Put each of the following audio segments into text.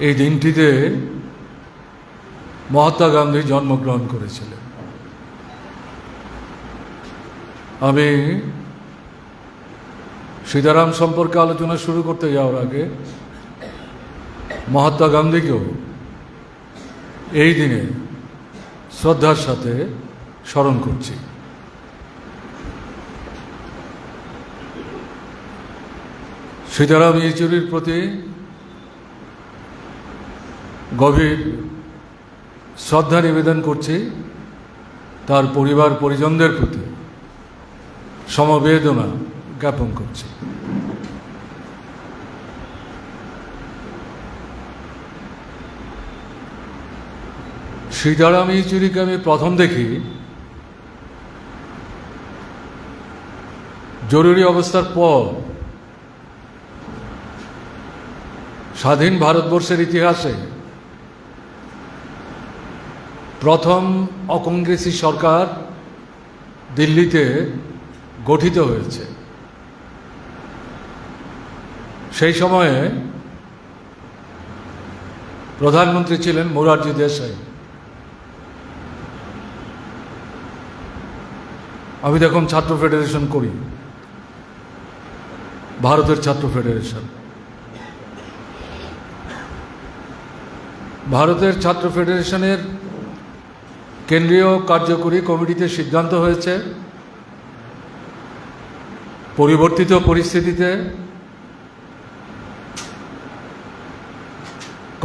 এই দিনটিতে মহাত্মা গান্ধী জন্মগ্রহণ করেছিলেন। আমি সীতারাম সম্পর্কে আলোচনা শুরু করতে যাওয়ার আগে মহাত্মা গান্ধীকেও এই দিনে শ্রদ্ধার সাথে স্মরণ করছি। সীতারাম ইয়েচুরির প্রতি গভীর শ্রদ্ধা নিবেদন করছি, তার পরিবার পরিজনদের প্রতি সমবেদনা জ্ঞাপন করছি। সীতারাম ইয়েচুরিকে আমি প্রথম দেখি জরুরি অবস্থার পর স্বাধীন ভারতবর্ষের ইতিহাসে প্রথম অকংগ্রেসি সরকার দিল্লিতে গঠিত হয়েছে। সেই সময়ে প্রধানমন্ত্রী ছিলেন মোরারজি দেশাই। আমি তখন ছাত্র ফেডারেশন করি, ভারতের ছাত্র ফেডারেশন। ভারতের ছাত্র ফেডারেশনের কেন্দ্রীয় কার্যকরী কমিটিতে সিদ্ধান্ত হয়েছে পরিবর্তিত পরিস্থিতিতে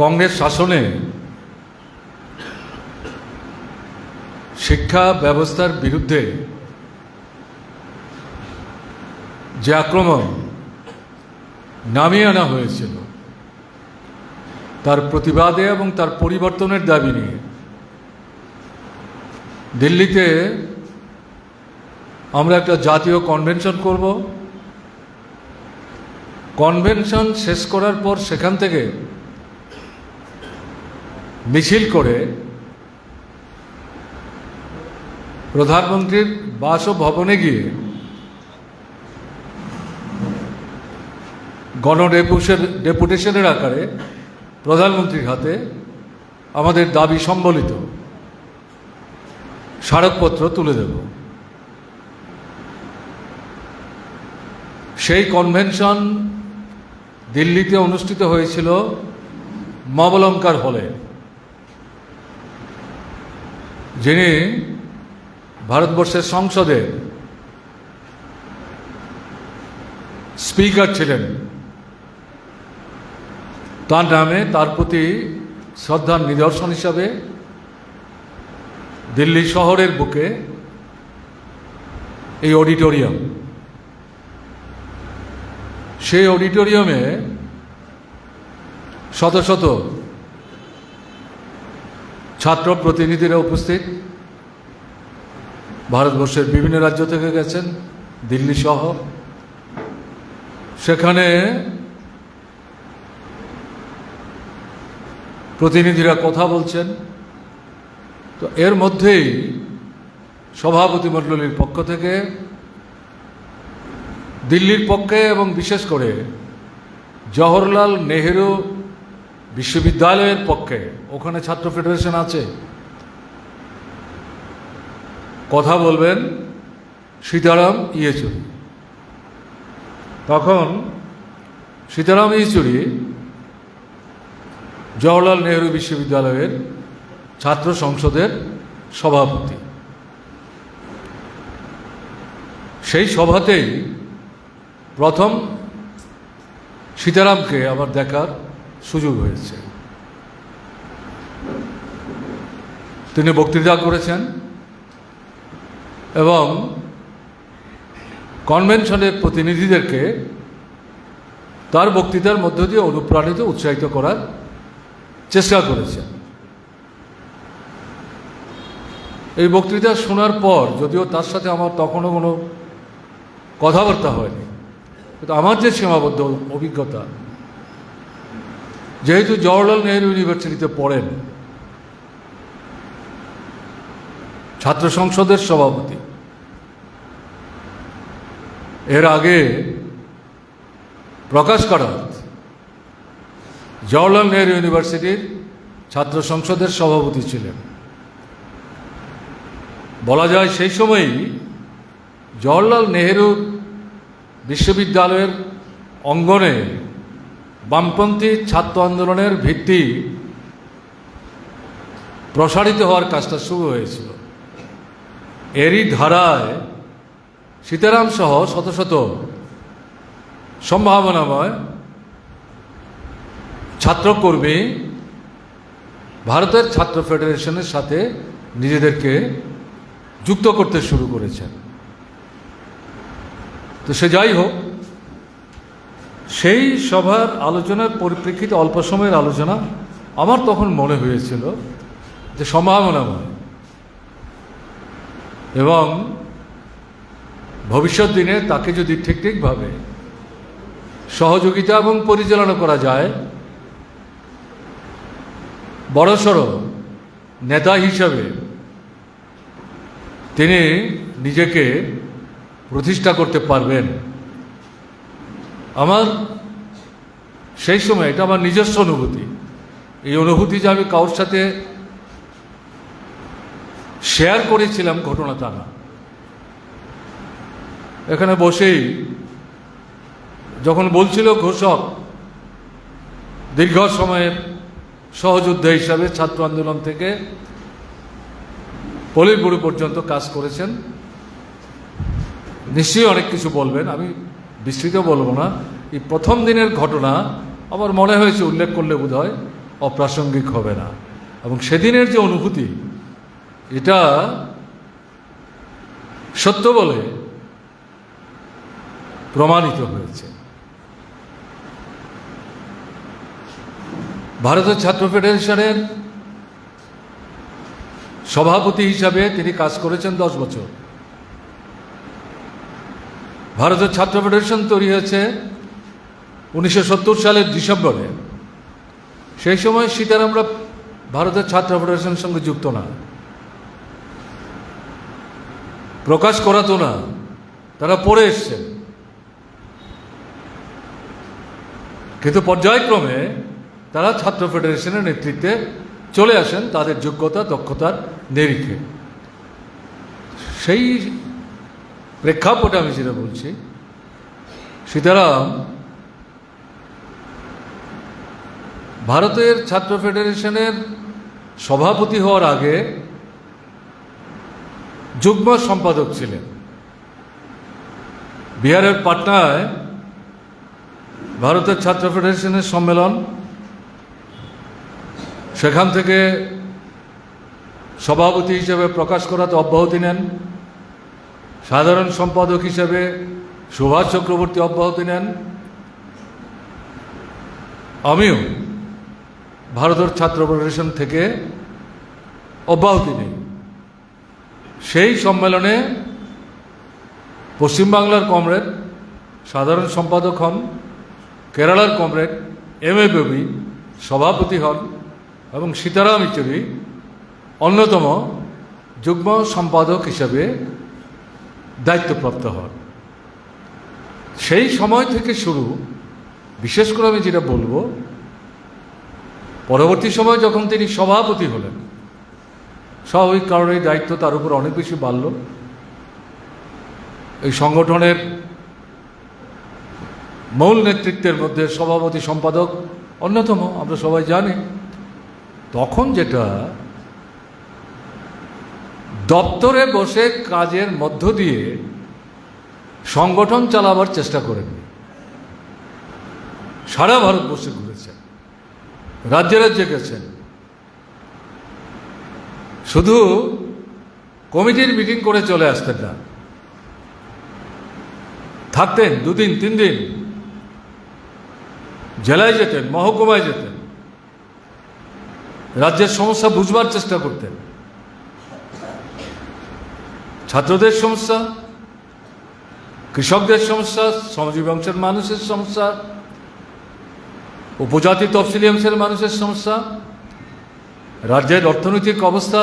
কংগ্রেস শাসনে শিক্ষা ব্যবস্থার বিরুদ্ধে যে আক্রমণ নামিয়ে আনা হয়েছিল তার প্রতিবাদে এবং তার পরিবর্তনের দাবি নিয়ে দিল্লিতে আমরা একটা জাতীয় কনভেনশন করব। কনভেনশন শেষ করার পর সেখান থেকে মিছিল করে প্রধানমন্ত্রীর বাসভবনে গিয়ে ডেপুটেশনের আকারে প্রধানমন্ত্রীর হাতে আমাদের দাবি সম্বলিত স্মারকপত্র তুলে দেব। সেই কনভেনশন দিল্লিতে অনুষ্ঠিত হয়েছিল মবলঙ্কার হলে। যিনি ভারতবর্ষের সংসদের স্পিকার ছিলেন, তার নামে তার প্রতি শ্রদ্ধার নিদর্শন হিসাবে দিল্লি শহরের বুকে এই অডিটোরিয়াম, সেই অডিটোরিয়ামে শত শত ছাত্র প্রতিনিধিরা উপস্থিত। ভারতবর্ষের বিভিন্ন রাজ্য থেকে গেছেন, দিল্লি সহ। সেখানে প্রতিনিধিরা কথা বলছেন। তো এর মধ্যেই সভাপতি মণ্ডলীর পক্ষ থেকে দিল্লির পক্ষে এবং বিশেষ করে জওহরলাল নেহেরু বিশ্ববিদ্যালয়ের পক্ষে, ওখানে ছাত্র ফেডারেশন আছে, কথা বলবেন সীতারাম ইয়েচুরি। তখন সীতারাম ইয়েচুরি জওহরলাল নেহেরু বিশ্ববিদ্যালয়ের ছাত্র সংসদের সভাপতি। সেই সভাতেই প্রথম সীতারামকে আমার দেখার সুযোগ হয়েছে। তিনি বক্তৃতা করেছেন এবং কনভেনশনের প্রতিনিধিদেরকে তার বক্তৃতার মধ্য দিয়ে অনুপ্রাণিত উৎসাহিত করার চেষ্টা করেছেন। এই বক্তৃতা শোনার পর, যদিও তার সাথে আমার তখনও কোনো কথাবার্তা হয়নি, কিন্তু আমার যে সীমাবদ্ধ অভিজ্ঞতা, যেহেতু জওহরলাল নেহেরু ইউনিভার্সিটিতে পড়েন, ছাত্র সংসদের সভাপতি, এর আগে প্রকাশ কারাত জওহরলাল নেহরু ইউনিভার্সিটির ছাত্র সংসদের সভাপতি ছিলেন। বলা যায় সেই সময়ই জওহরলাল নেহরু বিশ্ববিদ্যালয়ের অঙ্গনে বামপন্থী ছাত্র আন্দোলনের ভিত্তি প্রসারিত হওয়ার কাজটা শুরু হয়েছিল। এরই ধারায় সীতারাম সহ শত শত সম্ভাবনাময় ছাত্রকর্মী ভারতের ছাত্র ফেডারেশনের সাথে নিজেদেরকে যুক্ত করতে শুরু করেছেন। তো সে যাই হোক, সেই সভার আলোচনার পরিপ্রেক্ষিতে অল্প সময়ের আলোচনা আমার তখন মনে হয়েছিল যে সম্ভাবনাময় এবং ভবিষ্যৎ দিনে তাকে যদি ঠিকভাবে সহযোগিতা এবং পরিচালনা করা যায়, বড়সড় নেতা হিসাবে তিনি নিজেকে প্রতিষ্ঠা করতে পারবেন। আমার সেই সময়, এটা আমার নিজস্ব অনুভূতি, এই অনুভূতি যে আমি কারোর সাথে শেয়ার করেছিলাম ঘটনা তা না। এখানে বসেই যখন বলছিল ঘোষক দীর্ঘ সময়ের সহযোদ্ধা হিসাবে ছাত্র আন্দোলন থেকে পলিট ব্যুরো পর্যন্ত কাজ করেছেন, নিশ্চয়ই অনেক কিছু বলবেন, আমি বিস্তৃত বলবো না। এই প্রথম দিনের ঘটনা আমার মনে হয়েছে উল্লেখ করলে বোধহয় অপ্রাসঙ্গিক হবে না, এবং সেদিনের যে অনুভূতি এটা সত্য বলে প্রমাণিত হয়েছে। ভারতের ছাত্র ফেডারেশনের সভাপতি হিসাবে তিনি কাজ করেছেন 10 বছর। ভারতের ছাত্র ফেডারেশন তৈরি হয়েছে 1970 সালের ডিসেম্বরে। সেই সময় সীতারামরা ভারতের ছাত্র ফেডারেশনের সঙ্গে যুক্ত না, প্রকাশ করাতো না, তারা পড়ে এসছেন। কিন্তু পর্যায়ক্রমে তারা ছাত্র ফেডারেশনের নেতৃত্বে চলে আসেন তাদের যোগ্যতা দক্ষতার নিরিখে। সেই প্রেক্ষাপটে আমি যেটা বলছি, সীতারাম ভারতের ছাত্র ফেডারেশনের সভাপতি হওয়ার আগে যুগ্ম সম্পাদক ছিলেন। বিহারের পাটনায় ভারতের ছাত্র ফেডারেশনের সম্মেলন, সেখান থেকে সভাপতি হিসেবে প্রকাশ করাতে অব্যাহতি নেন, সাধারণ সম্পাদক হিসেবে সুভাষ চক্রবর্তী অব্যাহতি নেন, আমিও ভারতের ছাত্র ফেডারেশন থেকে অব্যাহতি নেই। সেই সম্মেলনে পশ্চিমবাংলার কমরেড সাধারণ সম্পাদক হন, কেরালার কমরেড M.A. বেবি সভাপতি হন, এবং সীতারাম ইয়েচুরি অন্যতম যুগ্ম সম্পাদক হিসেবে দায়িত্বপ্রাপ্ত হন। সেই সময় থেকে শুরু, বিশেষ করে আমি যেটা বলবো, পরবর্তী সময় যখন তিনি সভাপতি হলেন, স্বাভাবিক কারণে এই দায়িত্ব তার উপর অনেক বেশি বাড়ল। এই সংগঠনের মূল নেতৃত্বের মধ্যে সভাপতি সম্পাদক অন্যতম, আমরা সবাই জানি। তখন যেটা দপ্তরে বসে কাজের মধ্য দিয়ে সংগঠন চালাবার চেষ্টা করেননি, সারা ভারতবর্ষে ঘুরেছেন, রাজ্যে রাজ্যে গেছেন, শুধু কমিটির মিটিং করে চলে আসতেন না, থাকতেন 2 দিন 3 দিন, জেলায় যেতেন, মহকুমায় যেতেন, রাজ্যের সমস্যা বুঝবার চেষ্টা করতেন। ছাত্রদের সমস্যা, কৃষকদের সমস্যা, শ্রমজীবী অংশের মানুষের সমস্যা, উপজাতি তফসিলি অংশের মানুষের সমস্যা, রাজ্যের অর্থনৈতিক অবস্থা,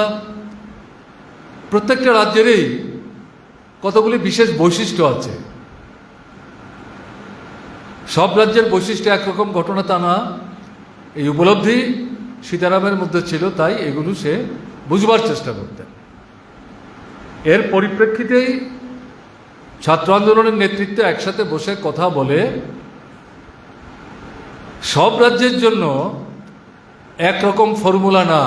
প্রত্যেকটা রাজ্যেরই কতগুলি বিশেষ বৈশিষ্ট্য আছে। সব রাজ্যের বৈশিষ্ট্য একরকম ঘটনা তা না, এই উপলব্ধি সীতারামের মধ্যে ছিল, তাই এগুলো সে বুঝবার চেষ্টা করতেন। এর পরিপ্রেক্ষিতেই ছাত্র আন্দোলনের নেতৃত্বে একসাথে বসে কথা বলে সব রাজ্যের জন্য একরকম ফর্মুলা না,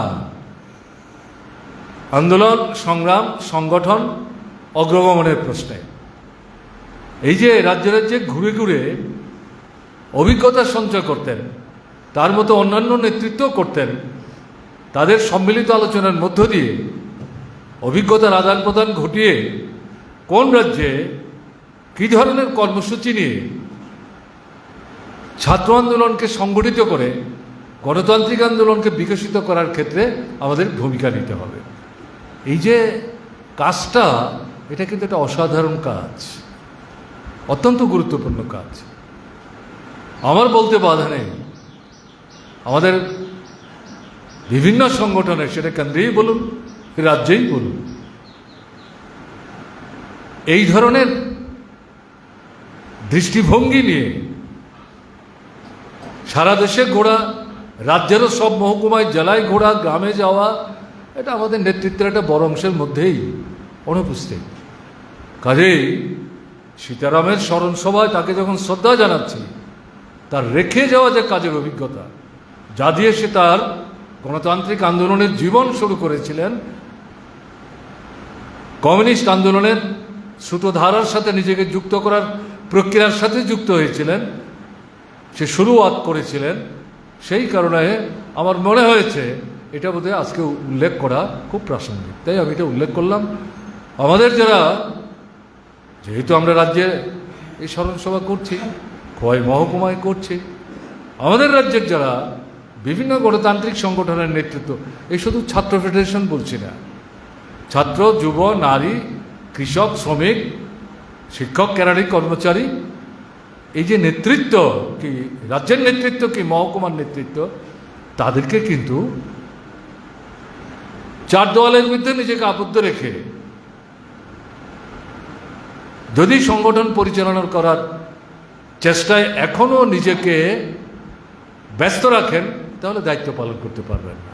আন্দোলন সংগ্রাম সংগঠন অগ্রগমনের প্রশ্নে এই যে রাজ্যে রাজ্যে ঘুরে ঘুরে অভিজ্ঞতা সঞ্চয় করতেন, তার মতো অন্যান্য নেতৃত্ব করতেন, তাদের সম্মিলিত আলোচনার মধ্য দিয়ে অভিজ্ঞতার আদান প্রদান ঘটিয়ে কোন রাজ্যে কী ধরনের কর্মসূচি নিয়ে ছাত্র আন্দোলনকে সংগঠিত করে গণতান্ত্রিক আন্দোলনকে বিকশিত করার ক্ষেত্রে আমাদের ভূমিকা নিতে হবে। এই যে কাজটা, এটা কিন্তু একটা অসাধারণ কাজ, অত্যন্ত গুরুত্বপূর্ণ কাজ। আমার বলতে বাধা নেই, আমাদের বিভিন্ন সংগঠনে, সেটা কেন্দ্রেই বলুন রাজ্যেই বলুন, এই ধরনের দৃষ্টিভঙ্গি নিয়ে সারা দেশে ঘোরা, রাজ্যেরও সব মহকুমায় জেলায় ঘোরা, গ্রামে যাওয়া, এটা আমাদের নেতৃত্বের একটা বড় অংশের মধ্যেই অনুপস্থিত। কাজেই সীতারামের স্মরণ সভায় তাকে যখন শ্রদ্ধা জানাচ্ছি, তার রেখে যাওয়া যে কাজের অভিজ্ঞতা, যা দিয়ে সে তার গণতান্ত্রিক আন্দোলনের জীবন শুরু করেছিলেন, কমিউনিস্ট আন্দোলনের স্রোতধারার সাথে নিজেকে যুক্ত করার প্রক্রিয়ার সাথে যুক্ত হয়েছিলেন, সে শুরুয়াত করেছিলেন, সেই কারণে আমার মনে হয়েছে এটা বোধহয় আজকে উল্লেখ করা খুব প্রাসঙ্গিক, তাই আমি এটা উল্লেখ করলাম। আমাদের যারা, যেহেতু আমরা রাজ্যে এই স্মরণসভা করছি, খোয়াই মহকুমায় করছি, আমাদের রাজ্যের যারা বিভিন্ন গণতান্ত্রিক সংগঠনের নেতৃত্ব, এই শুধু ছাত্র ফেডারেশন বলছি না, ছাত্র, যুব, নারী, কৃষক, শ্রমিক, শিক্ষক, কেরানি, কর্মচারী, এই যে নেতৃত্ব, কি রাজ্যের নেতৃত্ব কি মহকুমার নেতৃত্ব, তাদেরকে কিন্তু চার দেওয়ালের মধ্যে নিজেকে আবদ্ধ রেখে যদি সংগঠন পরিচালনা করার চেষ্টায় এখনও নিজেকে ব্যস্ত রাখেন, তাহলে দায়িত্ব পালন করতে পারবেন না।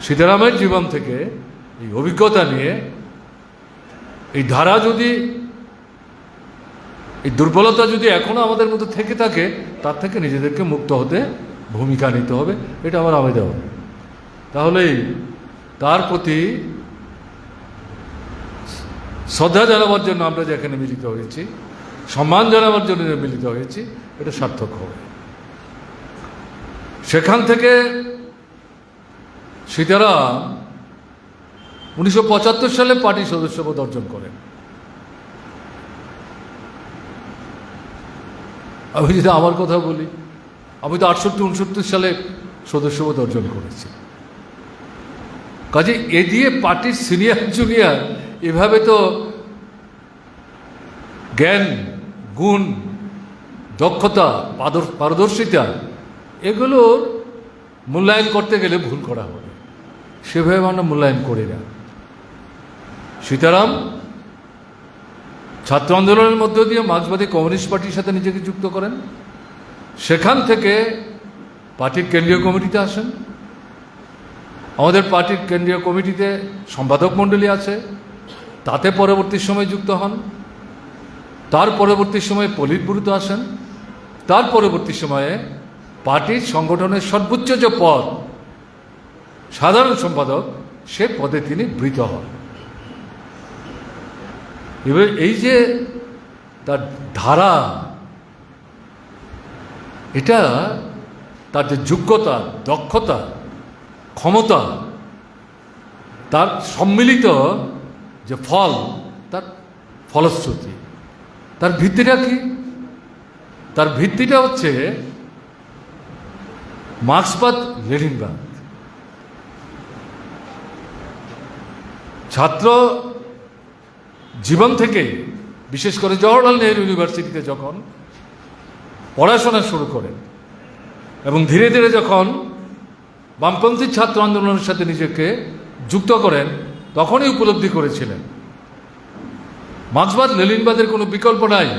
সীতারামের জীবন থেকে এই অভিজ্ঞতা নিয়ে এই ধারা যদি, এই দুর্বলতা যদি এখনো আমাদের মধ্যে থেকে থাকে, তার থেকে নিজেদেরকে মুক্ত হতে ভূমিকা নিতে হবে, এটা আমার আবেদন। তাহলেই তার প্রতি শ্রদ্ধা জানাবার জন্য আমরা যেখানে মিলিত হয়েছি, সম্মান জানাবার জন্য মিলিত হয়েছি, এটা সার্থক হবে। সেখান থেকে সীতারাম 1975 সালে পার্টি সদস্যপদ অর্জন করেন। আমি যদি আমার কথা বলি, আমি তো 68-69 সালে সদস্যপদ অর্জন করেছি। কাজে এ দিয়ে পার্টির সিনিয়র জুনিয়র এভাবে তো জ্ঞান, গুণ, দক্ষতা, পারদর্শিতা, এগুলোর মূল্যায়ন করতে গেলে ভুল করা হবে, সেভাবে আমরা মূল্যায়ন করি না। সীতারাম ছাত্র আন্দোলনের মধ্য দিয়ে মার্ক্সবাদী কমিউনিস্ট পার্টির সাথে নিজেকে যুক্ত করেন, সেখান থেকে পার্টির কেন্দ্রীয় কমিটিতে আসেন। আমাদের পার্টির কেন্দ্রীয় কমিটিতে সম্পাদক মণ্ডলী আছে, তাতে পরবর্তী সময় যুক্ত হন। তার পরবর্তী সময়ে পলিট ব্যুরোতে আসেন। তার পরবর্তী সময়ে পার্টির সংগঠনের সর্বোচ্চ যে পদ, সাধারণ সম্পাদক, সে পদে তিনি বৃত হন। এবার এই যে তার ধারা, এটা তার যে যোগ্যতা, দক্ষতা, ক্ষমতা, তার সম্মিলিত যে ফল, তার ফলশ্রুতি, তার ভিত্তিটা কি? তার ভিত্তিটা হচ্ছে মার্ক্সবাদ, লেনিনবাদ। ছাত্র জীবন থেকে, বিশেষ করে জওহরলাল নেহরু ইউনিভার্সিটিতে যখন পড়াশোনা শুরু করেন এবং ধীরে ধীরে যখন বামপন্থী ছাত্র আন্দোলনের সাথে নিজেকে যুক্ত করেন, তখনই উপলব্ধি করেছিলেন মার্ক্সবাদ লেনিনবাদের কোনো বিকল্প নাই।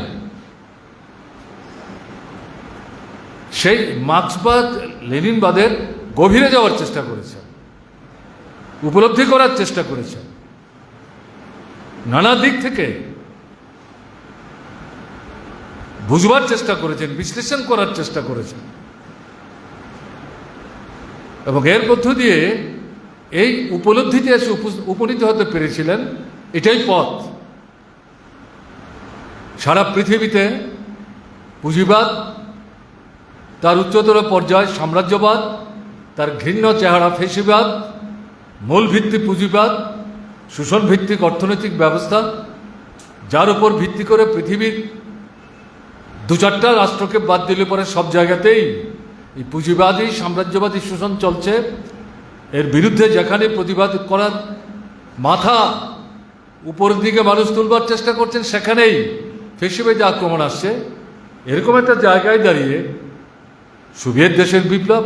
সেই মার্ক্সবাদ লেনিনবাদের গভীরে যাওয়ার চেষ্টা করেছেন, উপলব্ধি করার চেষ্টা করেছেন, নানা দিক থেকে বুঝবার চেষ্টা করেছেন, বিশ্লেষণ করার চেষ্টা করেছেন, এবং এর মধ্য দিয়ে এই উপলব্ধিতে এসে উপনীত হতে পেরেছিলেন। এটাই পথ। সারা পৃথিবীতে পুঁজিবাদ তার উচ্চতর পর্যায়, সাম্রাজ্যবাদ তার ঘৃণ্য চেহারা ফেসিবাদ, মূল ভিত্তি পুঁজিবাদ, শোষণ ভিত্তিক অর্থনৈতিক ব্যবস্থা, যার উপর ভিত্তি করে পৃথিবীর 2-4টা রাষ্ট্রকে বাদ দিলে পরে সব জায়গাতেই এই পুঁজিবাদী সাম্রাজ্যবাদী শোষণ চলছে। এর বিরুদ্ধে যেখানে প্রতিবাদ করার মাথা উপরের দিকে মানুষ তুলবার চেষ্টা করছেন, সেখানেই ফেসিবাদী আক্রমণ আসছে। এরকম একটা জায়গায় দাঁড়িয়ে সোভিয়েত দেশের বিপ্লব,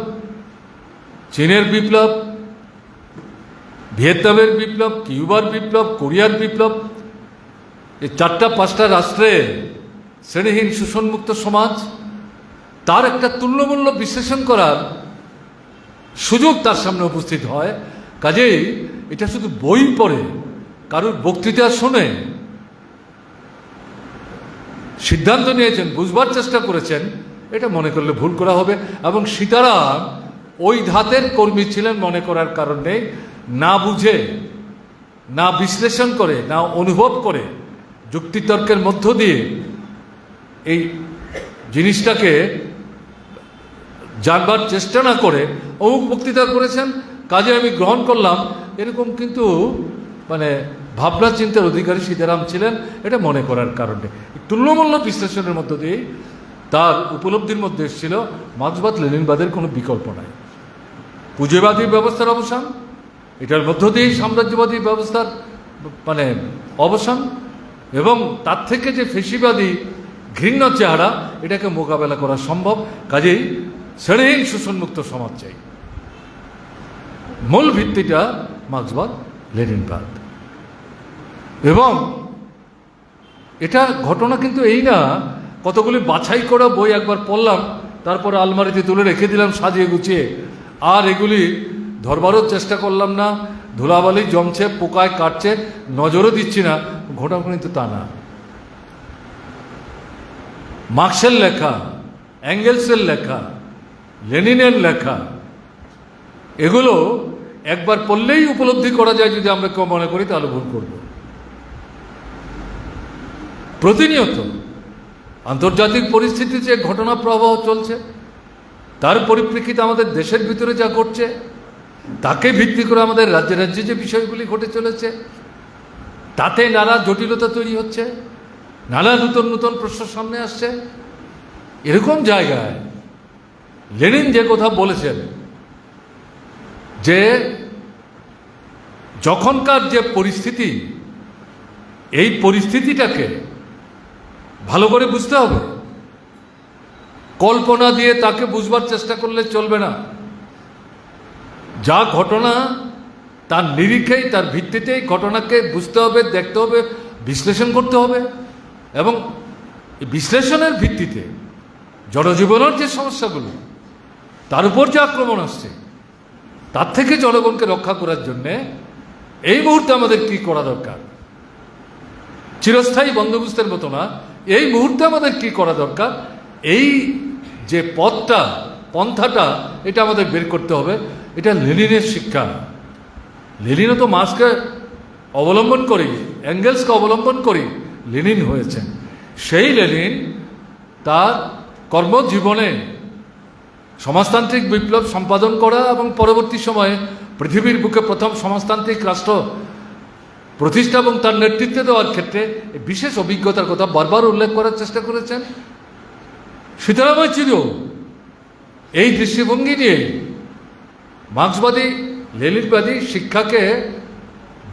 চীনের বিপ্লব, ভিয়েতনামের বিপ্লব, কিউবার বিপ্লব, কোরিয়ার বিপ্লব, এই 4-5টা রাষ্ট্রে শ্রেণীহীন শোষণমুক্ত সমাজ, তার একটা তুল্যমূল্য বিশ্লেষণ করার সুযোগ তার সামনে উপস্থিত হয়। কাজেই এটা শুধু বই পড়ে, কারোর বক্তৃতা শুনে সিদ্ধান্ত নিয়েছেন, বুঝবার চেষ্টা করেছেন, এটা মনে করলে ভুল করা হবে। এবং সীতারাম ওই ধাতের কর্মী ছিলেন মনে করার কারণ নেই। না বুঝে, না বিশ্লেষণ করে, না অনুভব করে, যুক্তিতর্কের মধ্য দিয়ে এই জিনিসটাকে জানবার চেষ্টা না করে অমুক বক্তৃতা করেছেন, কাজে আমি গ্রহণ করলাম, এরকম কিন্তু মানে ভাবনা চিন্তার অধিকারী সীতারাম ছিলেন, এটা মনে করার কারণে তুল্যমূল্য বিশ্লেষণের মধ্য দিয়ে তার উপলব্ধির মধ্যে এসেছিল মার্ক্সবাদ লেনিনবাদের কোনো বিকল্প নাই। পুঁজিবাদী ব্যবস্থার অবসান, এটার মধ্য দিয়েই সাম্রাজ্যবাদী ব্যবস্থার মানে অবসান, এবং তার থেকে যে ফেসিবাদী ঘৃণ্য চেহারা, এটাকে মোকাবেলা করা সম্ভব। কাজেই শ্রেণীহীন শোষণমুক্ত সমাজ চাই। মূল ভিত্তিটা মার্ক্সবাদ লেনিনবাদ। এবং এটা ঘটনা কিন্তু এই না, কতগুলি বাছাই করা বই একবার পড়লাম, তারপরে আলমারিতে তুলে রেখে দিলাম সাজিয়ে গুছিয়ে, আর এগুলি ধরবারও চেষ্টা করলাম না, ধুলাবালি জমছে, পোকায় কাটছে, নজরও দিচ্ছি না, ঘটনা কিন্তু তা না। মার্ক্সের লেখা, এঙ্গেলসের লেখা, লেনিনের লেখা, এগুলো একবার পড়লেই উপলব্ধি করা যায়। যদি আমরা কেউ মনে করি তাহলে ভুল করব। প্রতিনিয়ত আন্তর্জাতিক পরিস্থিতি যে ঘটনা প্রবাহ চলছে, তার পরিপ্রেক্ষিতে আমাদের দেশের ভিতরে যা ঘটছে, তাকে ভিত্তি করে আমাদের রাজ্যে রাজ্যে যে বিষয়গুলি ঘটে চলেছে, তাতে নানা জটিলতা তৈরি হচ্ছে, নানা নূতন নূতন প্রশ্ন সামনে আসছে। এরকম জায়গায় লেনিন যে কথা বলেছেন যে যখনকার যে পরিস্থিতি, এই পরিস্থিতিটাকে ভালো করে বুঝতে হবে। কল্পনা দিয়ে তাকে বুঝবার চেষ্টা করলে চলবে না। যা ঘটনা তার নিরিখেই, তার ভিত্তিতেই ঘটনাকে বুঝতে হবে, দেখতে হবে, বিশ্লেষণ করতে হবে। এবং বিশ্লেষণের ভিত্তিতে জনজীবনের যে সমস্যাগুলো, তার উপর যে আক্রমণ আসছে, তার থেকে জনগণকে রক্ষা করার জন্যে এই মুহূর্তে আমাদের কি করা দরকার, চিরস্থায়ী বন্দোবস্তের মতো না, এই মুহূর্তে আমাদের কি করা দরকার, এই যে পন্থাটা, এটা আমাদের বের করতে হবে। এটা লেনিনের শিক্ষা। লেনিনও তো মার্ক্সকে অবলম্বন করি, এঙ্গেলসকে অবলম্বন করি লেনিন হয়েছেন। সেই লেনিন তার কর্মজীবনে সমাজতান্ত্রিক বিপ্লব সম্পাদন করা এবং পরবর্তী সময়ে পৃথিবীর বুকে প্রথম সমাজতান্ত্রিক রাষ্ট্র প্রতিষ্ঠা এবং তার নেতৃত্বে দেওয়ার ক্ষেত্রে বিশেষ অভিজ্ঞতার কথা বারবার উল্লেখ করার চেষ্টা করেছেন। সীতারাম ইয়েচুরিও এই দৃষ্টিভঙ্গি নিয়ে মার্ক্সবাদী লেনিনবাদী শিক্ষাকে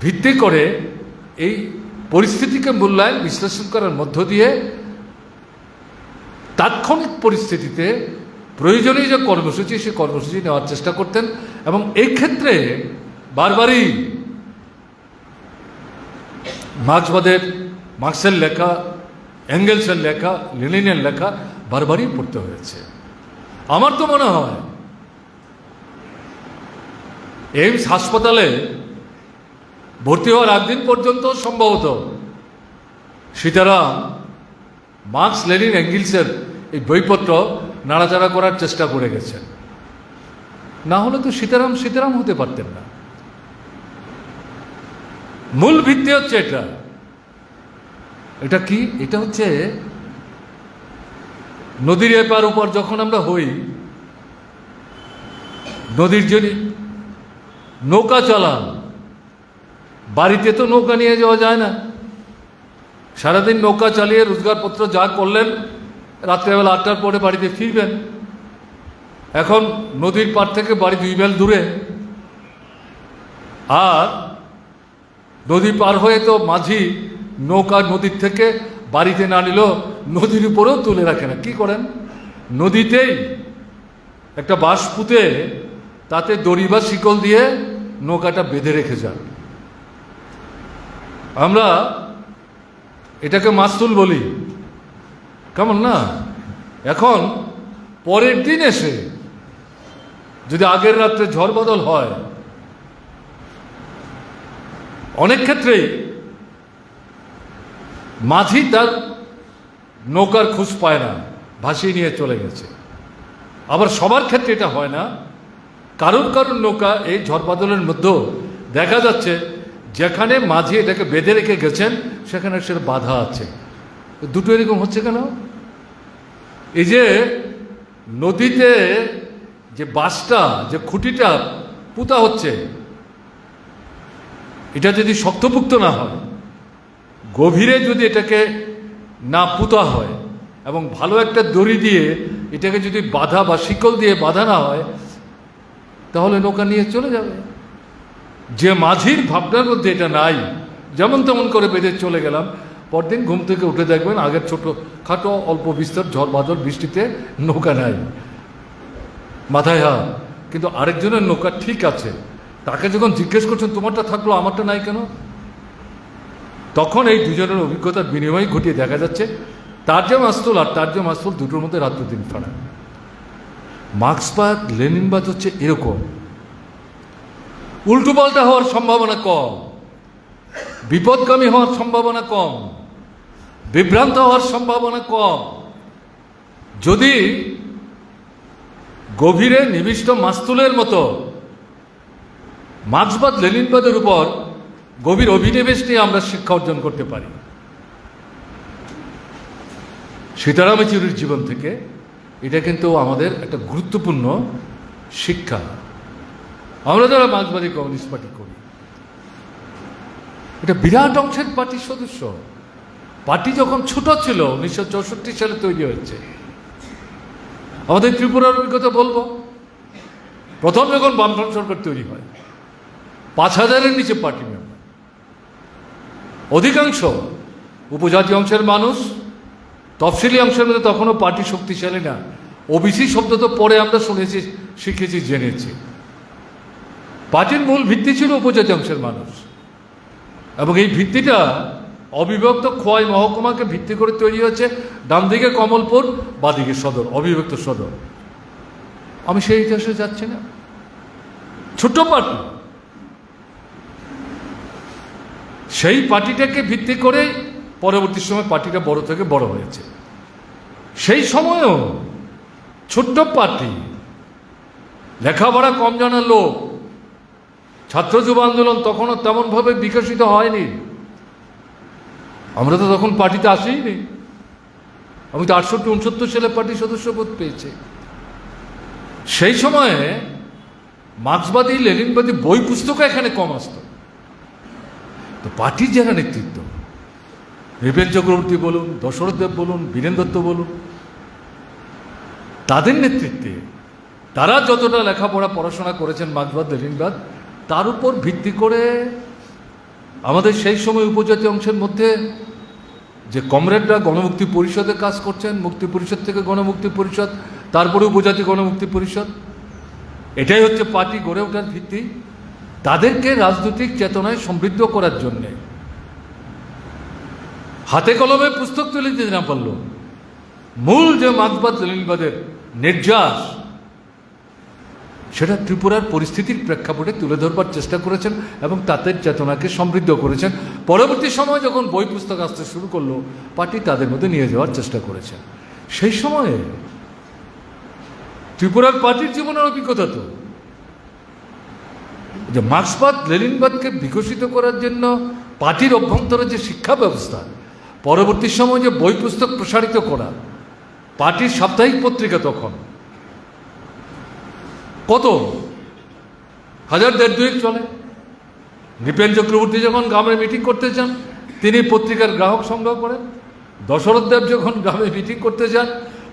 ভিত্তি করে এই পরিস্থিতিকে মূল্যায়ন বিশ্লেষণ করার মধ্য দিয়ে তাৎক্ষণিক পরিস্থিতিতে প্রয়োজনীয় যে কর্মসূচি, সেই কর্মসূচি নেওয়ার চেষ্টা করতেন। এবং এই ক্ষেত্রে বারবারই মার্ক্সের লেখা, এঙ্গেলসের লেখা, লেনিনের লেখা বারবারই পড়তে হয়েছে। আমার তো মনে হয় এইমস হাসপাতালে ভর্তি হওয়ার একদিন পর্যন্ত সম্ভবত সীতারাম মার্কস লেনিন এঙ্গেলসের এই বইপত্র নাড়াচাড়া করার চেষ্টা করে গেছেন। না হলে তো সীতারাম সীতারাম হতে পারতেন না। মূল ভিত্তি হচ্ছে এটা। এটা কি? এটা হচ্ছে নদীর এপার ওপার যখন আমরা হই, নদীর যদি নৌকা চালান, বাড়িতে তো নৌকা নিয়ে যাওয়া যায় না। সারাদিন নৌকা চালিয়ে রোজগারপত্র যা করলেন, রাত্রেবেলা 8টার পরে বাড়িতে ফিরবেন। এখন নদীর পার থেকে বাড়ি 2 মাইল দূরে, আর নদী পার হয়ে তো মাঝি নৌকা নদীর থেকে বাড়িতে না নিলেও নদীর উপরেও তুলে রাখে না। কি করেন? নদীতেই একটা বাঁশ পুঁতে তাতে দড়ি বা শিকল দিয়ে নৌকাটা বেঁধে রেখে যান। আমরা এটাকে মাস্তুল বলি, কেমন না? এখন পরের দিন এসে যদি আগের রাত্রে ঝড় বদল হয়, অনেক ক্ষেত্রেই মাঝি তার নৌকার খোঁজ পায় না, ভাসিয়ে নিয়ে চলে গেছে। আবার সবার ক্ষেত্রে এটা হয় না। কারোর কারোর নৌকা এই ঝড় বাদলের মধ্যেও দেখা যাচ্ছে যেখানে মাঝি এটাকে বেঁধে রেখে গেছেন সেখানে সেটা বাধা আছে। দুটো এরকম হচ্ছে কেন? এই যে নদীতে যে বাঁশটা, যে খুঁটিটা পুঁতা হচ্ছে, এটা যদি শক্তপুক্ত না হয়, গভীরে যদি এটাকে না পুঁতা হয় এবং ভালো একটা দড়ি দিয়ে এটাকে যদি বাঁধা বা শিকল দিয়ে বাঁধা না হয়, তাহলে নৌকা নিয়ে চলে যাবে। যে মাঝির ভাবনার মধ্যে এটা নাই, যেমন তেমন করে বেঁধে চলে গেলাম, পরদিন ঘুম থেকে উঠে দেখবেন আগের ছোট খাটো অল্প বিস্তর ঝড় বাদল বৃষ্টিতে নৌকা নাই, মাথায় হাত। কিন্তু আরেকজনের নৌকা ঠিক আছে, তাকে যখন জিজ্ঞেস করছেন তোমারটা থাকলো আমারটা নাই কেন, তখন এই দুজনের অভিজ্ঞতার বিনিময় ঘটিয়ে দেখা যাচ্ছে তার যে মাস্তুল আর তার যে মাস্তুল দুটোর মধ্যে রাত্র দিন ফারাক। মার্ক্সবাদ লেনিনবাদ হচ্ছে এরকম। উল্টো পাল্টা হওয়ার সম্ভাবনা কম, বিপদগামী হওয়ার সম্ভাবনা কম, বিভ্রান্ত হওয়ার সম্ভাবনা কম। যদি গভীরে নিবিষ্ট মাস্তুলের মতো মার্ক্সবাদ লেনিনবাদের উপর গভীর অভিনিবেশ নিয়ে আমরা শিক্ষা অর্জন করতে পারি। সীতারাম ইয়েচুরির জীবন থেকে এটা কিন্তু আমাদের একটা গুরুত্বপূর্ণ শিক্ষা। আমরা যারা মার্ক্সবাদী কমিউনিস্ট পার্টি করি, এটা বিরাট অংশের পার্টির সদস্য। পার্টি যখন ছোট ছিল, 1964 সালে তৈরি হয়েছে। আমাদের ত্রিপুরার অভিজ্ঞতা বলবো, প্রথম যখন বামফ্রন্ট সরকার তৈরি হয় 5000-এর নিচে পার্টি মেম্বার, অধিকাংশ উপজাতি অংশের মানুষ, তফসিলি অংশের মধ্যে তখনও পার্টি শক্তিশালী না। ওবিসি শব্দ তো পরে আমরা শুনেছি, শিখেছি, জেনেছি। পার্টির মূল ভিত্তি ছিল উপজাতি অংশের মানুষ, এবং এই ভিত্তিটা অবিভক্ত খোয়াই মহকুমাকে ভিত্তি করে তৈরি হয়েছে। ডান দিকে কমলপুর, বাদিকে সদর, অবিভক্ত সদর। আমি সেই ইতিহাসে যাচ্ছি না। ছোট্ট পার্টি, সেই পার্টিটাকে ভিত্তি করে পরবর্তী সময় পার্টিটা বড় থেকে বড় হয়েছে। সেই সময়ও ছোট্ট পার্টি, লেখাপড়া কম জানা লোক, ছাত্র যুব আন্দোলন তখনও তেমনভাবে বিকশিত হয়নি। আমরা তো তখন পার্টিতে আসিনি। আমি তো 68-69 সালে পার্টির সদস্যপদ পেয়েছি। সেই সময়ে মার্ক্সবাদী লেনিনবাদী বই পুস্তক এখানে কম আসত। তো পার্টির যারা নেতৃত্ব, নৃপেন চক্রবর্তী বলুন, দশরথ দেব বলুন, বীরেন দত্ত বলুন, তাদের নেতৃত্বে তারা যতটা লেখাপড়া পড়াশোনা করেছেন মার্ক্সবাদ লেনিনবাদ, তার উপর ভিত্তি করে আমাদের সেই সময় উপজাতি অংশের মধ্যে যে কমরেডরা গণমুক্তি পরিষদে কাজ করছেন, মুক্তি পরিষদ থেকে গণমুক্তি পরিষদ, তারপরে উপজাতি গণমুক্তি পরিষদ, এটাই হচ্ছে পার্টি গড়ে ওঠার ভিত্তি। তাদেরকে রাজনৈতিক চেতনায় সমৃদ্ধ করার জন্যে হাতে কলমে পুস্তক তুলে দিতে না পারল, মূল যে মার্ক্সবাদ লেনিনবাদের নির্যাস, সেটা ত্রিপুরার পরিস্থিতির প্রেক্ষাপটে তুলে ধরবার চেষ্টা করেছেন এবং তাদের চেতনাকে সমৃদ্ধ করেছেন। পরবর্তী সময় যখন বই পুস্তক আসতে শুরু করলো, পার্টি তাদের মধ্যে নিয়ে যাওয়ার চেষ্টা করেছেন। সেই সময়ে ত্রিপুরার পার্টির জীবনের অভিজ্ঞতা তো যে মার্ক্সবাদ লেনিনবাদকে বিকশিত করার জন্য পার্টির অভ্যন্তরে যে শিক্ষা ব্যবস্থা, পরবর্তী সময় যে বই পুস্তক প্রসারিত করা, পার্টির সাপ্তাহিক পত্রিকা তখন কত হাজার দেড় দুয়েক চলে। নৃপেন চক্রবর্তী যখন গ্রামে মিটিং করতে যান, তিনি পত্রিকার গ্রাহক সংগ্রহ করেন। দশরথ দেব যখন গ্রামে মিটিং করতে যান,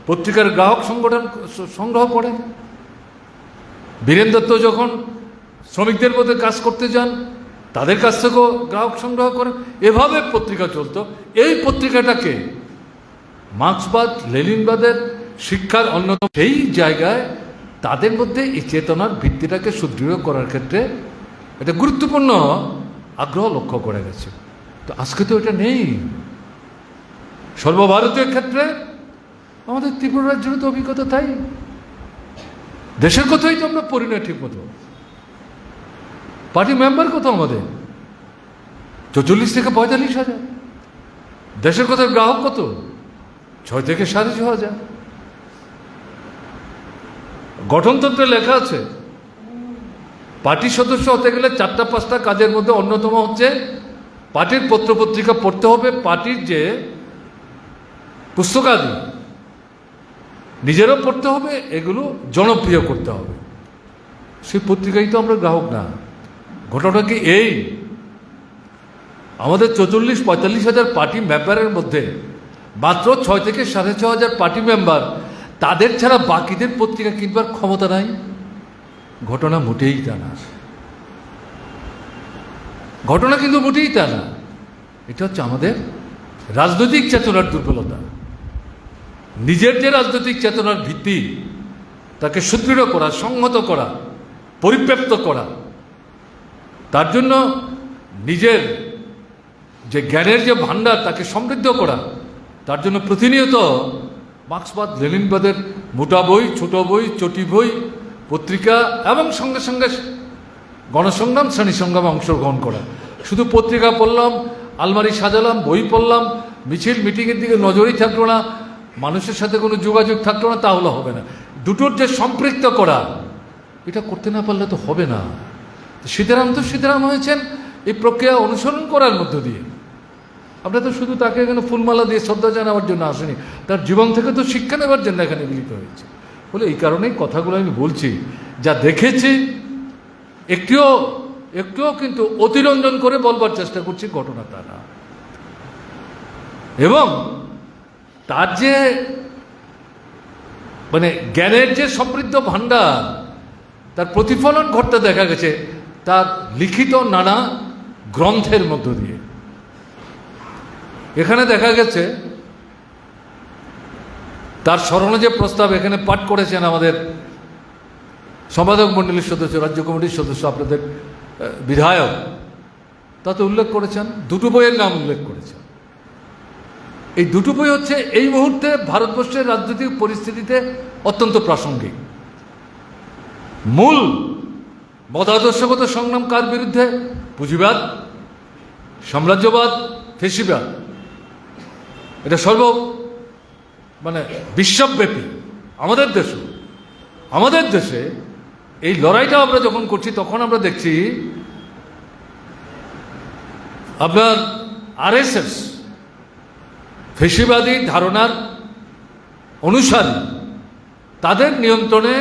পত্রিকার গ্রাহক সংগঠন সংগ্রহ করেন। বীরেন দত্ত যখন শ্রমিকদের মধ্যে কাজ করতে যান, তাদের কাছ থেকেও গ্রাহক সংগ্রহ করেন। এভাবে পত্রিকা চলতো। এই পত্রিকাটাকে মার্ক্সবাদ লেনিনবাদের শিক্ষার অন্যতম সেই জায়গায় তাদের মধ্যে এই চেতনার ভিত্তিটাকে সুদৃঢ় করার ক্ষেত্রে এটা গুরুত্বপূর্ণ আগ্রহ লক্ষ্য করে গেছে। তো আজকে তো এটা নেই। সর্বভারতীয় ক্ষেত্রে আমাদের ত্রিপুরা রাজ্যের তো অভিজ্ঞতা তাই। দেশের কথাই তো আমরা পড়ি না ঠিক মতো। পার্টি মেম্বার কত আমাদের? 44 থেকে 45,000। দেশের কথা গ্রাহক কত? 6 থেকে 6,500। গঠনতন্ত্রে লেখা আছে পার্টির সদস্য হতে গেলে 4-5টা কাজের মধ্যে অন্যতম হচ্ছে পার্টির পত্রপত্রিকা পড়তে হবে, পার্টির যে পুস্তকাদি নিজেরও পড়তে হবে, এগুলো জনপ্রিয় করতে হবে। সেই পত্রিকাই তো আমরা গ্রাহক না। ঘটনা কি এই, আমাদের 44-45,000 পার্টি মেম্বারের মধ্যে মাত্র 6 থেকে 6,500 পার্টি মেম্বার, তাদের ছাড়া বাকিদের পত্রিকা কিনবার ক্ষমতা নাই। ঘটনা মোটেই তা না। ঘটনা কিন্তু মোটেই তা না। এটা হচ্ছে আমাদের রাজনৈতিক চেতনার দুর্বলতা। নিজের যে রাজনৈতিক চেতনার ভিত্তি, তাকে সুদৃঢ় করা, সংহত করা, পরিব্যাপ্ত করা, তার জন্য নিজের যে জ্ঞানের যে ভাণ্ডার তাকে সমৃদ্ধ করা, তার জন্য প্রতিনিয়ত মার্ক্সবাদ লেনিনবাদের মোটা বই, ছোট বই, চটি বই, পত্রিকা এবং সঙ্গে সঙ্গে গণসংগ্রাম, শ্রেণী সংগ্রামে অংশগ্রহণ করা। শুধু পত্রিকা পড়লাম, আলমারি সাজালাম, বই পড়লাম, মিছিল মিটিংয়ের দিকে নজরই থাকলো না, মানুষের সাথে কোনো যোগাযোগ থাকলো না, তাহলে হবে না। দুটোর যে সম্পৃক্ত করা, এটা করতে না পারলে তো হবে না। সীতারাম হয়েছেন এই প্রক্রিয়া অনুসরণ করার মধ্য দিয়ে। আমরা তো শুধু তাকে এখানে ফুলমালা দিয়ে শ্রদ্ধা জানাবার জন্য আসেনি, তার জীবন থেকে তো শিক্ষা নেবার জন্য এখানে মিলিত হয়েছে। বলে এই কারণেই কথাগুলো আমি বলছি, যা দেখেছি একটুও কিন্তু অতিরঞ্জন করে বলবার চেষ্টা করছি, ঘটনা তা না। এবং তার যে মানে জ্ঞানের যে সমৃদ্ধ ভাণ্ডার, তার প্রতিফলন ঘটতে দেখা গেছে তার লিখিত নানা গ্রন্থের মধ্য দিয়ে। এখানে দেখা গেছে তার স্মরণে যে প্রস্তাব এখানে পাঠ করেছেন আমাদের সম্পাদক মণ্ডলীর সদস্য, রাজ্য কমিটির সদস্য, আপনাদের বিধায়ক, তাতে উল্লেখ করেছেন, দুটো বইয়ের নাম উল্লেখ করেছেন। এই দুটো বই হচ্ছে এই মুহূর্তে ভারতবর্ষের রাজনৈতিক পরিস্থিতিতে অত্যন্ত প্রাসঙ্গিক। মূল মতাদর্শগত সংগ্রাম কার বিরুদ্ধে? পুঁজিবাদ, সাম্রাজ্যবাদ, ফেসিবাদ। এটা বিশ্বব্যাপী। আমাদের দেশে এই লড়াইটা আমরা যখন করছি, তখন আমরা দেখছি আপনার আরএসএস ফেসিবাদী ধারণার অনুসারী, তাদের নিয়ন্ত্রণে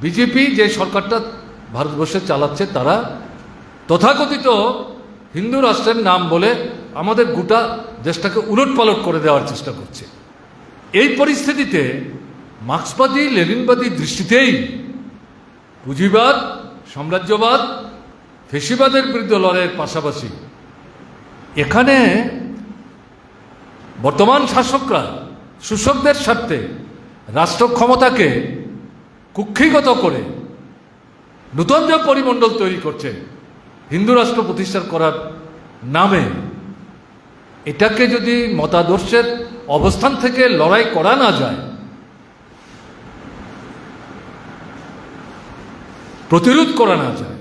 বিজেপি যে সরকারটা ভারতবর্ষে চালাচ্ছে, তারা তথাকথিত হিন্দু রাষ্ট্রের নাম বলে আমাদের গোটা দেশটাকে উলটপালট করে দেওয়ার চেষ্টা করছে। এই পরিস্থিতিতে মার্ক্সবাদী লেনিনবাদী দৃষ্টিতেই পুঁজিবাদ, সাম্রাজ্যবাদ, ফেসিবাদের বিরুদ্ধে লড়াইয়ের পাশাপাশি এখানে বর্তমান শাসকরা শোষকদের স্বার্থে রাষ্ট্র ক্ষমতাকে কুক্ষিগত করে নূতন যে পরিমণ্ডল তৈরি করছে হিন্দু রাষ্ট্র প্রতিষ্ঠা করার নামে, এটাকে যদি মতাদর্শের অবস্থান থেকে লড়াই করা না যায়, প্রতিরোধ করা না যায়,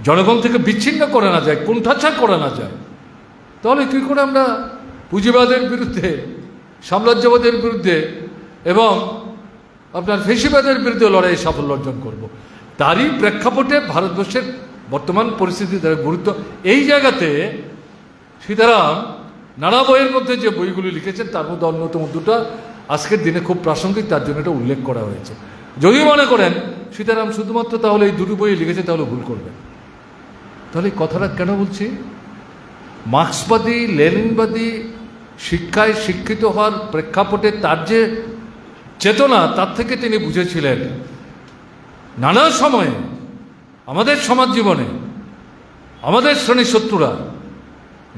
জনগণ থেকে বিচ্ছিন্ন করা না যায়, কুণ্ঠাচ্ছা করা না যায়, তাহলে কী করে আমরা পুঁজিবাদের বিরুদ্ধে, সাম্রাজ্যবাদের বিরুদ্ধে এবং আপনার ফেসিবাদের বিরুদ্ধে লড়াইয়ে সাফল্য অর্জন করব? তারই প্রেক্ষাপটে ভারতবর্ষের বর্তমান পরিস্থিতি তার গুরুত্ব। এই জায়গাতে সীতারাম নানা বইয়ের মধ্যে যে বইগুলি লিখেছেন তার মধ্যে অন্যতম দুটো আজকের দিনে খুব প্রাসঙ্গিক, তার জন্য এটা উল্লেখ করা হয়েছে। যদি মনে করেন সীতারাম শুধুমাত্র তাহলে এই দুটো বই লিখেছে, তাহলে ভুল করবেন। তাহলে এই কথাটা কেন বলছি? মার্ক্সবাদী লেনিনবাদী শিক্ষায় শিক্ষিত হওয়ার প্রেক্ষাপটে তার যে চেতনা, তার থেকে তিনি বুঝেছিলেন নানা সময়ে আমাদের সমাজ জীবনে আমাদের শ্রেণী শত্রুরা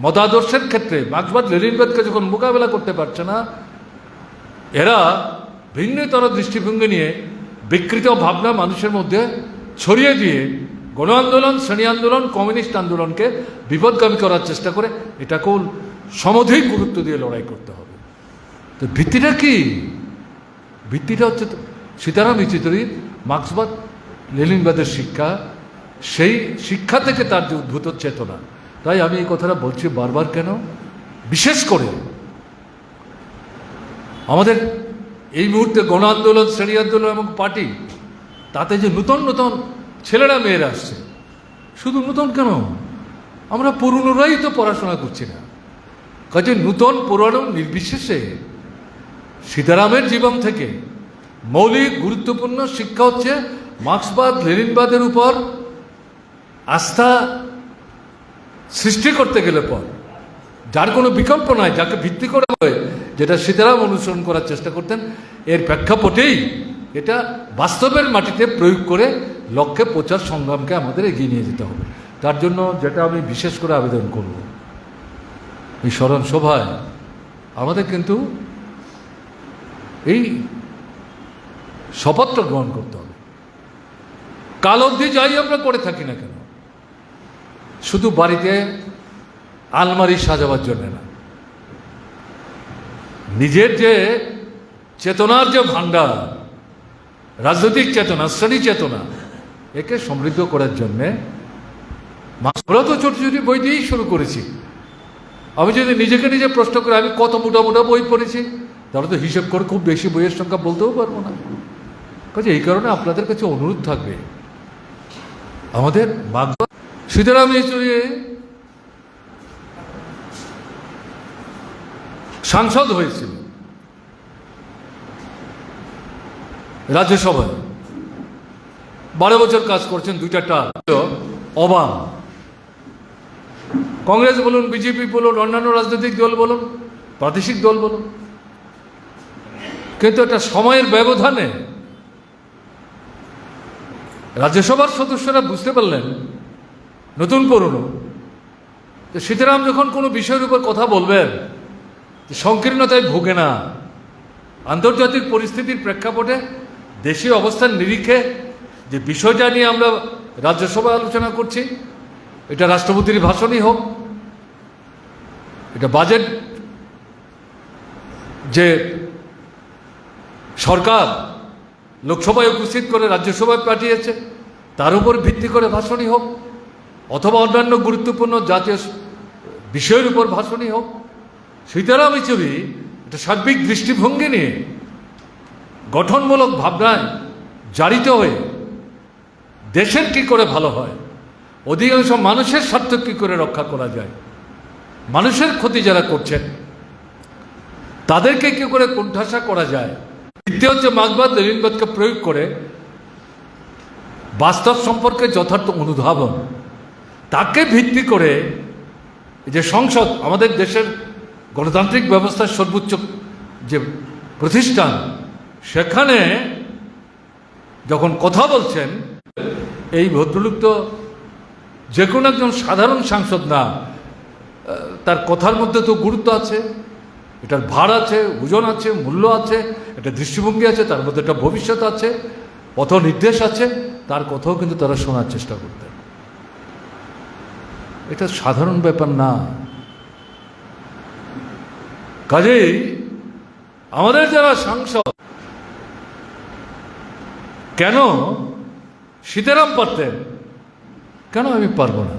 মতাদর্শের ক্ষেত্রে মার্ক্সবাদ লেনিনবাদকে যখন মোকাবেলা করতে পারছে না, এরা ভিন্নতর দৃষ্টিভঙ্গি নিয়ে বিকৃত ভাবনা মানুষের মধ্যে ছড়িয়ে দিয়ে গণ আন্দোলন, শ্রেণী আন্দোলন, কমিউনিস্ট আন্দোলনকে বিপদগামী করার চেষ্টা করে। এটাকেও সমধিক গুরুত্ব দিয়ে লড়াই করতে হবে। তো ভিত্তিটা কি? ভিত্তিটা হচ্ছে সীতারাম ইয়েচুরির মার্ক্সবাদ লেনিনবাদের শিক্ষা, সেই শিক্ষা থেকে তার যে উদ্ভূত চেতনা। তাই আমি এই কথাটা বলছি বারবার। কেন? বিশেষ করে আমাদের এই মুহূর্তে গণ আন্দোলন, শ্রেণী আন্দোলন এবং পার্টি, তাতে যে নূতন নূতন ছেলেরা মেয়েরা আসছে। শুধু নূতন কেন, আমরা পুরনোরাই তো পড়াশোনা করছি না। কাজে নূতন পুরানো নির্বিশেষে সীতারামের জীবন থেকে মৌলিক গুরুত্বপূর্ণ শিক্ষা হচ্ছে মার্ক্সবাদ লেনিনবাদের উপর আস্থা সৃষ্টি করতে গেলে পর যার কোনো বিকল্প নাই, যাকে ভিত্তি করে হয়, যেটা সীতারাম অনুসরণ করার চেষ্টা করতেন, এর প্রেক্ষাপটেই এটা বাস্তবের মাটিতে প্রয়োগ করে লক্ষ্যে প্রচার সংগ্রামকে আমাদের এগিয়ে নিয়ে যেতে হবে। তার জন্য যেটা আমি বিশেষ করে আবেদন করব, এই স্মরণ সভায় আমাদের কিন্তু এই শপথটা গ্রহণ করতে হবে। কাল অবধি যাই আমরা করে থাকি না কেন, শুধু বাড়িতে আলমারি সাজাবার জন্য না, নিজের যে চেতনার যে ভাণ্ডার, রাজনৈতিক চেতনা, শ্রেণী চেতনা, একে সমৃদ্ধ করার জন্যে আমরা তো ছোট ছোট বই দিয়েই শুরু করেছি। আমি যদি নিজেকে নিজে প্রশ্ন করি আমি কত মোটা মোটা বই পড়েছি, তাহলে তো হিসেব করে খুব বেশি বইয়ের সংখ্যা বলতেও পারবো না। কাজে এই কারণে আপনাদের কাছে অনুরোধ থাকবে, আমাদের সীতারাম ইয়েচুরি সাংসদ হয়েছিল রাজ্যসভায়, 12 বছর কাজ করছেন, 2টা টার্ম। অবাক কংগ্রেস বলুন, বিজেপি বলুন, অন্যান্য রাজনৈতিক দল বলুন, প্রাদেশিক দল বলুন, কিন্তু একটা সময়ের ব্যবধানে রাজ্যসভার সদস্যরা বুঝতে পারলেন, নতুন পুরনো, যে সীতারাম যখন কোনো বিষয়ের উপর কথা বলবেন, সংকীর্ণতায় ভোগে না, আন্তর্জাতিক পরিস্থিতির প্রেক্ষাপটে দেশীয় অবস্থার নিরিখে যে বিষয়টা নিয়ে আমরা রাজ্যসভায় আলোচনা করছি, এটা রাষ্ট্রপতির ভাষণই হোক, এটা বাজেট যে সরকার লোকসভায় উপস্থিত করে রাজ্যসভায় পাঠিয়েছে তার উপর ভিত্তি করে ভাষণই হোক, অথবা অন্যান্য গুরুত্বপূর্ণ জাতীয় বিষয়ের উপর ভাষণই হোক, সীতারাম ইয়েচুরি একটা সার্বিক দৃষ্টিভঙ্গি নিয়ে গঠনমূলক ভাবনায় জারিত হয়ে দেশের কি করে ভালো হয়, অধিকাংশ মানুষের স্বার্থ কী করে রক্ষা করা যায়, মানুষের ক্ষতি যারা করছেন তাদেরকে কী করে কোণঠাসা করা যায়, দ্বিতীয় হচ্ছে মার্ক্সবাদ লেনিনবাদকে প্রয়োগ করে বাস্তব সম্পর্কে যথার্থ অনুধাবন, তাকে ভিত্তি করে যে সংসদ, আমাদের দেশের গণতান্ত্রিক ব্যবস্থার সর্বোচ্চ যে প্রতিষ্ঠান, সেখানে যখন কথা বলছেন, এই ভদ্রলোক তো যে কোনো একজন সাধারণ সাংসদ না, তার কথার মধ্যে তো গুরুত্ব আছে, এটার ভার আছে, ওজন আছে, মূল্য আছে, একটা দৃষ্টিভঙ্গি আছে, তার মধ্যে একটা ভবিষ্যৎ আছে, পথ নির্দেশ আছে, তার কথাও কিন্তু তারা শোনার চেষ্টা করতেন। এটা সাধারণ ব্যাপার না। কাজেই আমাদের যারা সাংসদ, কেন সীতারাম পারতেন, কেন আমি পারবো না?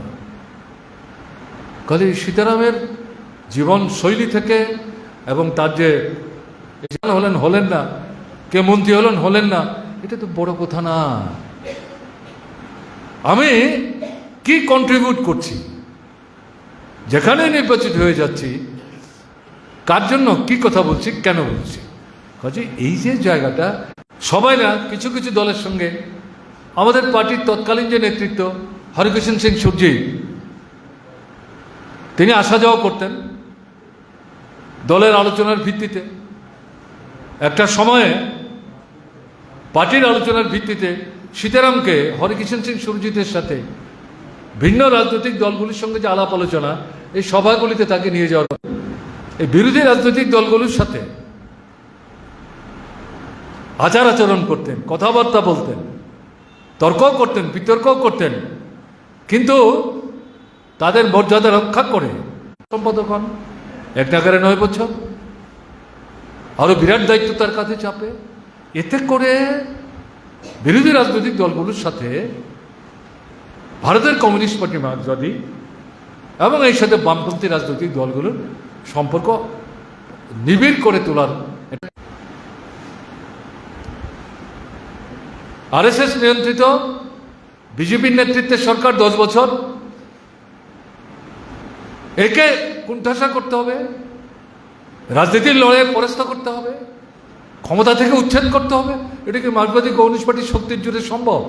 কাজে সীতারামের জীবন শৈলী থেকে এবং তার যে হলেন না, কে মন্ত্রী হলেন না, এটা তো বড় কথা না। আমি কি কন্ট্রিবিউট করছি, যেখানে নির্বাচিত হয়ে যাচ্ছি, কার জন্য কি কথা বলছি, কেন বলছি। কাজে এই যে জায়গাটা, সবাই না, কিছু কিছু দলের সঙ্গে আমাদের পার্টির তৎকালীন যে নেতৃত্ব হরিকৃষ্ণ সিং সূর্যি, তিনি আসা যাওয়া করতেন দলের আলোচনার ভিত্তিতে। একটা সময়ে পার্টির আলোচনার ভিত্তিতে সীতারামকে হরিকৃষ্ণ সিং সুরজিতের সাথে ভিন্ন রাজনৈতিক দলগুলির সঙ্গে যে আলাপ আলোচনা, এই সভাগুলিতে তাকে নিয়ে যাওয়ার, এই বিরোধী রাজনৈতিক দলগুলির সাথে আচার আচরণ করতেন, কথাবার্তা বলতেন, তর্কও করতেন, বিতর্কও করতেন, কিন্তু তাদের মর্যাদা রক্ষা করে সম্পাদক হন। এক নাগারে 9 বছর, আরো বিরাট দায়িত্ব তার কাছে চাপে। এতে করে বিরোধী রাজনৈতিক দলগুলোর সাথে ভারতের কমিউনিস্ট পার্টি মার্ক্সবাদী এবং এই সাথে বামপন্থী রাজনৈতিক দলগুলোর সম্পর্ক নিবিড় করে তোলার, আরএসএস নিয়ন্ত্রিত বিজেপির নেতৃত্বের সরকার 10 বছর, একে কুণ্ঠাসা করতে হবে, রাজনীতির লড়াইয়ে পরাস্ত করতে হবে, ক্ষমতা থেকে উচ্ছেদ করতে হবে। এটা কি মার্ক্সবাদী কমিউনিস্ট পার্টির শক্তির জোরে সম্ভব?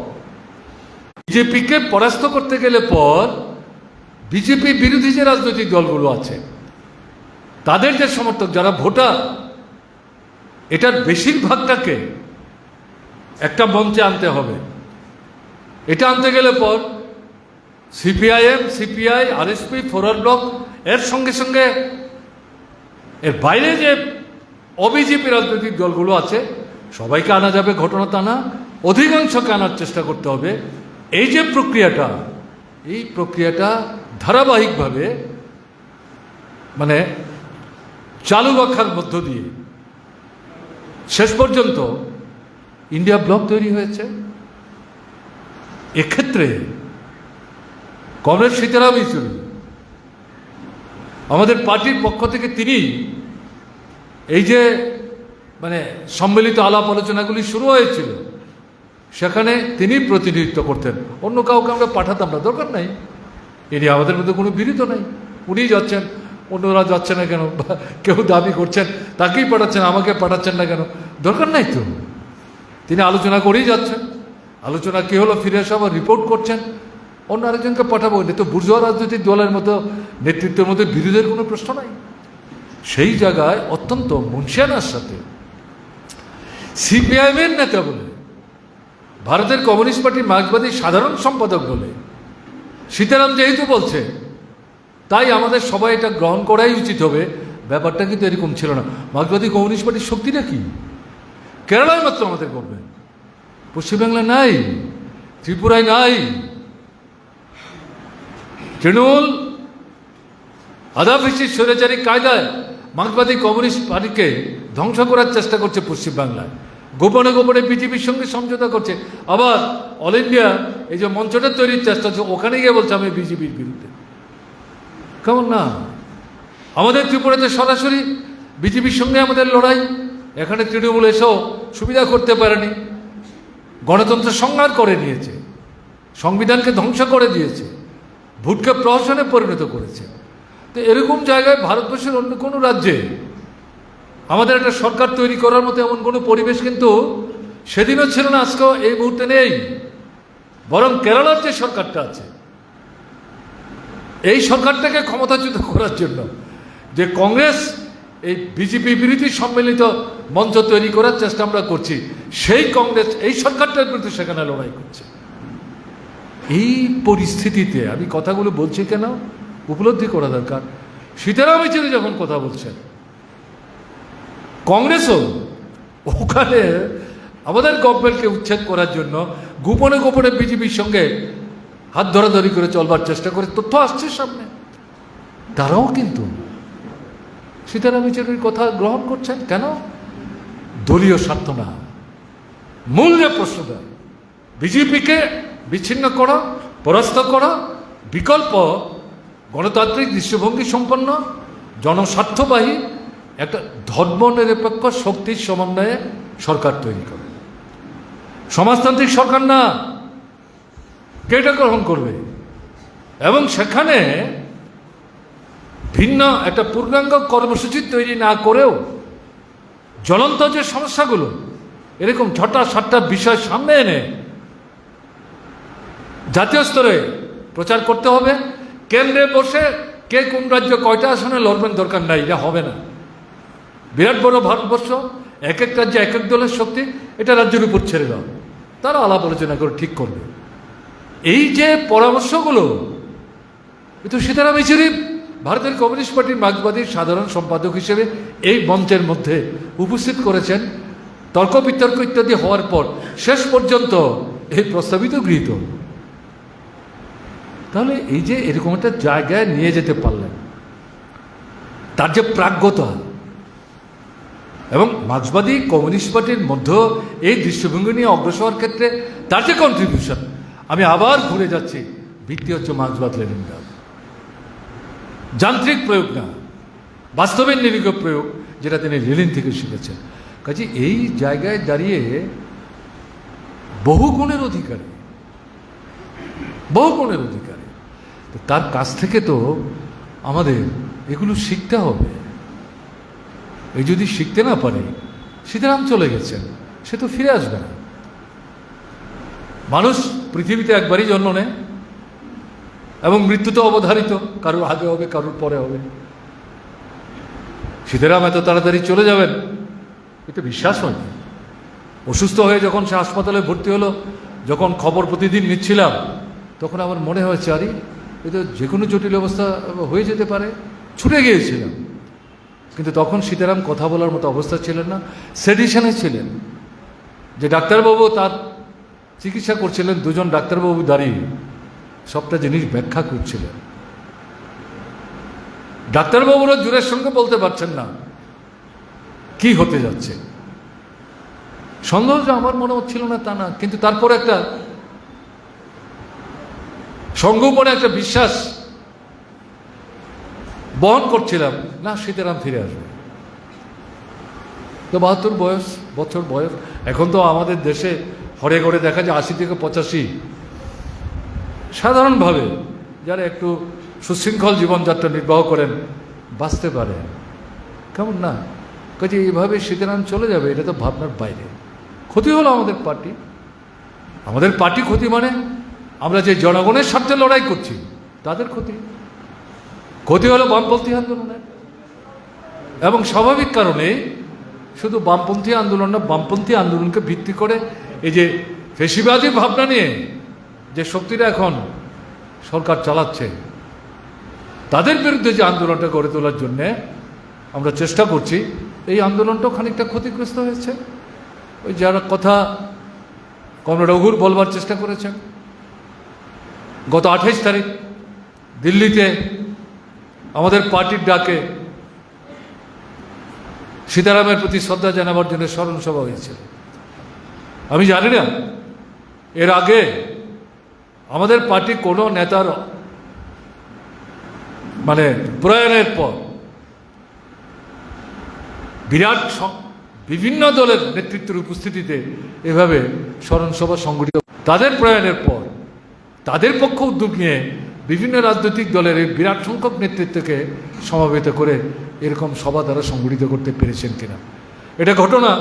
বিজেপিকে পরাস্ত করতে গেলে পর বিজেপি বিরোধী যে রাজনৈতিক দলগুলো আছে, তাদের যে সমর্থক, যারা ভোটার, এটার বেশিরভাগটাকে একটা মঞ্চে আনতে হবে। এটা আনতে গেলে পর CPIM, CPI, RSP, forward block, এর সঙ্গে সঙ্গে এর বাইরে যে অবিজেপি রাজনৈতিক দলগুলো আছে, সবাইকে আনা যাবে ঘটনা তা না, অধিকাংশকে আনার চেষ্টা করতে হবে। এই যে প্রক্রিয়াটা, এই প্রক্রিয়াটা ধারাবাহিকভাবে মানে চালু রাখার মধ্য দিয়ে শেষ পর্যন্ত ইন্ডিয়া ব্লক তৈরি হয়েছে। এক্ষেত্রে কমরেড সীতারাম ইয়েচুরি, আমাদের পার্টির পক্ষ থেকে তিনি এই যে মানে সম্মিলিত আলাপ আলোচনাগুলি শুরু হয়েছিল, সেখানে তিনি প্রতিনিধিত্ব করতেন, অন্য কাউকে আমরা পাঠাতাম না, দরকার নাই। ইনি আমাদের মধ্যে কোনো বিরোধ নাই, উনিই যাচ্ছেন, অন্যরা যাচ্ছে না কেন? কেউ দাবি করছেন তাকেই পাঠাচ্ছেন, আমাকে পাঠাচ্ছেন না কেন? দরকার নাই তো। তিনি আলোচনা করেই যাচ্ছেন, আলোচনা কী হলো ফিরে এসে আবার রিপোর্ট করছেন, অন্য আরেকজনকে পাঠাবো। এটা তো বুর্জোয়া রাজনৈতিক দলের মতো নেতৃত্বের মধ্যে বিরোধের কোনো প্রশ্ন নাই। সেই জায়গায় অত্যন্ত মুনশিয়ানার সাথে সিপিআইএমের নেতা বলে, ভারতের কমিউনিস্ট পার্টি মার্ক্সবাদী সাধারণ সম্পাদক বলে সীতারাম যেহেতু বলছে, তাই আমাদের সবাই এটা গ্রহণ করাই উচিত হবে। ব্যাপারটা কিন্তু এরকম ছিল না। মার্ক্সবাদী কমিউনিস্ট পার্টির শক্তিটা কি? কেরালায় মাত্র আমাদের গভর্নমেন্ট, পশ্চিমবাংলায় নাই, ত্রিপুরায় নাই। তৃণমূল আদাফিসির স্বৈরাচারী কায়দায় মার্ক্সবাদী কমিউনিস্ট পার্টিকে ধ্বংস করার চেষ্টা করছে পশ্চিমবাংলায়, গোপনে গোপনে বিজেপির সঙ্গে সমঝোতা করছে। আবার অল ইন্ডিয়া এই যে মঞ্চটা তৈরির চেষ্টা হচ্ছে, ওখানে গিয়ে বলছে আমি বিজেপির বিরুদ্ধে। কেমন না? আমাদের ত্রিপুরাতে সরাসরি বিজেপির সঙ্গে আমাদের লড়াই, এখানে তৃণমূল এসেও সুবিধা করতে পারেনি, গণতন্ত্র সংহার করে নিয়েছে, সংবিধানকে ধ্বংস করে দিয়েছে, ভোটকে প্রহসনে পরিণত করেছে। তো এরকম জায়গায় ভারতবর্ষের অন্য কোনো রাজ্যে আমাদের একটা সরকার তৈরি করার মতো এমন কোনো পরিবেশ কিন্তু সেদিনও ছিল না, আজকেও এই মুহূর্তে নেই। বরং কেরালার যে সরকারটা আছে, এই সরকারটাকে ক্ষমতাচ্যুত করার জন্য যে কংগ্রেস এই বিজেপি বিরোধী সম্মিলিত মঞ্চ তৈরি করার চেষ্টা আমরা করছি, সেই কংগ্রেস এই সরকারটার বিরুদ্ধে সেখানে লড়াই করছে। এই পরিস্থিতিতে আমি কথাগুলো বলছি কেন, উপলব্ধি করা দরকার। সীতারাম ইয়েচুরি যখন কথা বলছেন, কংগ্রেসও ওখানে আমাদের গভর্নমেন্টকে উচ্ছেদ করার জন্য গোপনে গোপনে বিজেপির সঙ্গে হাত ধরাধরি করে চলবার চেষ্টা করে, তথ্য আসছে সামনে। তারাও কিন্তু সীতারাম ইয়েচুরির কথা গ্রহণ করছেন কেন? দলীয় স্বার্থ না, মূল যে প্রশ্নটা বিজেপিকে বিচ্ছিন্ন করা, পরাস্ত করা, বিকল্প গণতান্ত্রিক দৃষ্টিভঙ্গি সম্পন্ন জনস্বার্থবাহী একটা ধর্মনিরপেক্ষ শক্তির সমন্বয়ে সরকার তৈরি করে। সমাজতান্ত্রিক সরকার না, কে এটা গ্রহণ করবে? এবং সেখানে ভিন্ন একটা পূর্ণাঙ্গ কর্মসূচি তৈরি না করেও জ্বলন্ত যে সমস্যাগুলো, এরকম 6টা-7টা বিষয় সামনে এনে জাতীয় স্তরে প্রচার করতে হবে। কেন্দ্রে বসে কে কোন রাজ্য কয়টা আসনে লড়বেন দরকার নাই, এটা হবে না। বিরাট বড় ভারতবর্ষ, এক এক রাজ্যে এক এক দলের শক্তি, এটা রাজ্যের উপর ছেড়ে দাও, তারা আলাপ আলোচনা করে ঠিক করবে। এই যে পরামর্শগুলো, কিন্তু সীতারাম ইয়েচুরি ভারতের কমিউনিস্ট পার্টির মার্ক্সবাদীর সাধারণ সম্পাদক হিসেবে এই মঞ্চের মধ্যে উপস্থিত করেছেন। তর্ক বিতর্ক ইত্যাদি হওয়ার পর শেষ পর্যন্ত এই প্রস্তাবিত গৃহীত। তাহলে এই যে এরকম একটা জায়গায় নিয়ে যেতে পারলেন, তার যে প্রাজ্ঞতা এবং মার্ক্সবাদী কমিউনিস্ট পার্টির মধ্যে এই দৃষ্টিভঙ্গি নিয়ে অগ্রসর হওয়ার ক্ষেত্রে তার যে কন্ট্রিবিউশন, আমি আবার ঘুরে যাচ্ছি, ভিত্তি হচ্ছে মার্ক্সবাদ লেনিনবাদ। যান্ত্রিক প্রয়োগ না, বাস্তবের নিরীহ প্রয়োগ, যেটা তিনি লেনিন থেকে শিখেছেন। কাজে এই জায়গায় দাঁড়িয়ে বহু গুণের অধিকারী, তার কাছ থেকে তো আমাদের এগুলো শিখতে হবে। এই যদি শিখতে না পারে, সীতারাম চলে গেছেন, সে তো ফিরে আসবে না। মানুষ পৃথিবীতে একবারই জন্ম নেয় এবং মৃত্যু তো অবধারিত, কারোর আগে হবে, কারোর পরে হবে। সীতারাম এত তাড়াতাড়ি চলে যাবেন এটা বিশ্বাস হয়নি। অসুস্থ হয়ে যখন সে হাসপাতালে ভর্তি হলো, যখন খবর প্রতিদিন নিচ্ছিলাম, তখন আমার মনে হয়েছে আরে এ তো যে কোনো জটিল অবস্থা হয়ে যেতে পারে, ছুটে গিয়েছিলাম। কিন্তু তখন সীতারাম কথা বলার মতো অবস্থা ছিলেন না, সেডিশনে ছিলেন। যে ডাক্তারবাবু তার চিকিৎসা করছিলেন, দুজন ডাক্তারবাবু দাঁড়িয়ে সবটা জিনিস ব্যাখ্যা করছিলেন। ডাক্তারবাবুরা জোরের সঙ্গে বলতে পারছেন না কি হতে যাচ্ছে। সন্দেহ যে আমার মনে হচ্ছিল না তা না, কিন্তু তারপরে একটা সঙ্গোপনে একটা বিশ্বাস বহন করছিলাম, না সীতারাম ফিরে আসবে। তো 72 বছর বয়স। এখন তো আমাদের দেশে হরে ঘরে দেখা যায় 80 থেকে 85 সাধারণভাবে যারা একটু সুশৃঙ্খল জীবনযাত্রা নির্বাহ করেন বাঁচতে পারে, কেমন না? কাজে এইভাবে সীতারাম চলে যাবে, এটা তো ভাবনার বাইরে। ক্ষতি হলো আমাদের পার্টি ক্ষতি, মানে আমরা যে জনগণের স্বার্থে লড়াই করছি তাদের ক্ষতি হলো বামপন্থী আন্দোলনের। এবং স্বাভাবিক কারণে শুধু বামপন্থী আন্দোলন না, বামপন্থী আন্দোলনকে ভিত্তি করে এই যে ফেসিবাদী ভাবনা নিয়ে যে শক্তিরা এখন সরকার চালাচ্ছে, তাদের বিরুদ্ধে যে আন্দোলনটা গড়ে তোলার জন্যে আমরা চেষ্টা করছি, এই আন্দোলনটাও খানিকটা ক্ষতিগ্রস্ত হয়েছে। ওই যারা কথা কমরেড রঘুর বলবার চেষ্টা করেছেন, গত 28 তারিখ দিল্লিতে আমাদের পার্টির ডাকে সীতারামের প্রতি শ্রদ্ধা জানাবার জন্য স্মরণ সভা হয়েছিল। আমি জানি না এর আগে আমাদের পার্টি কোনো নেতার মানে প্রয়াণের পর বিরাট বিভিন্ন দলের নেতৃত্বের উপস্থিতিতে এভাবে স্মরণ সভা সংগঠিত। তাদের প্রয়াণের পর তাদের পক্ষ উদ্যোগ নিয়ে বিভিন্ন রাজনৈতিক দলের এই বিরাট সংখ্যক নেতৃত্বকে সমাবেত করে এরকম সভা তারা সংগঠিত করতে পেরেছেন কিনা, এটা ঘটনা।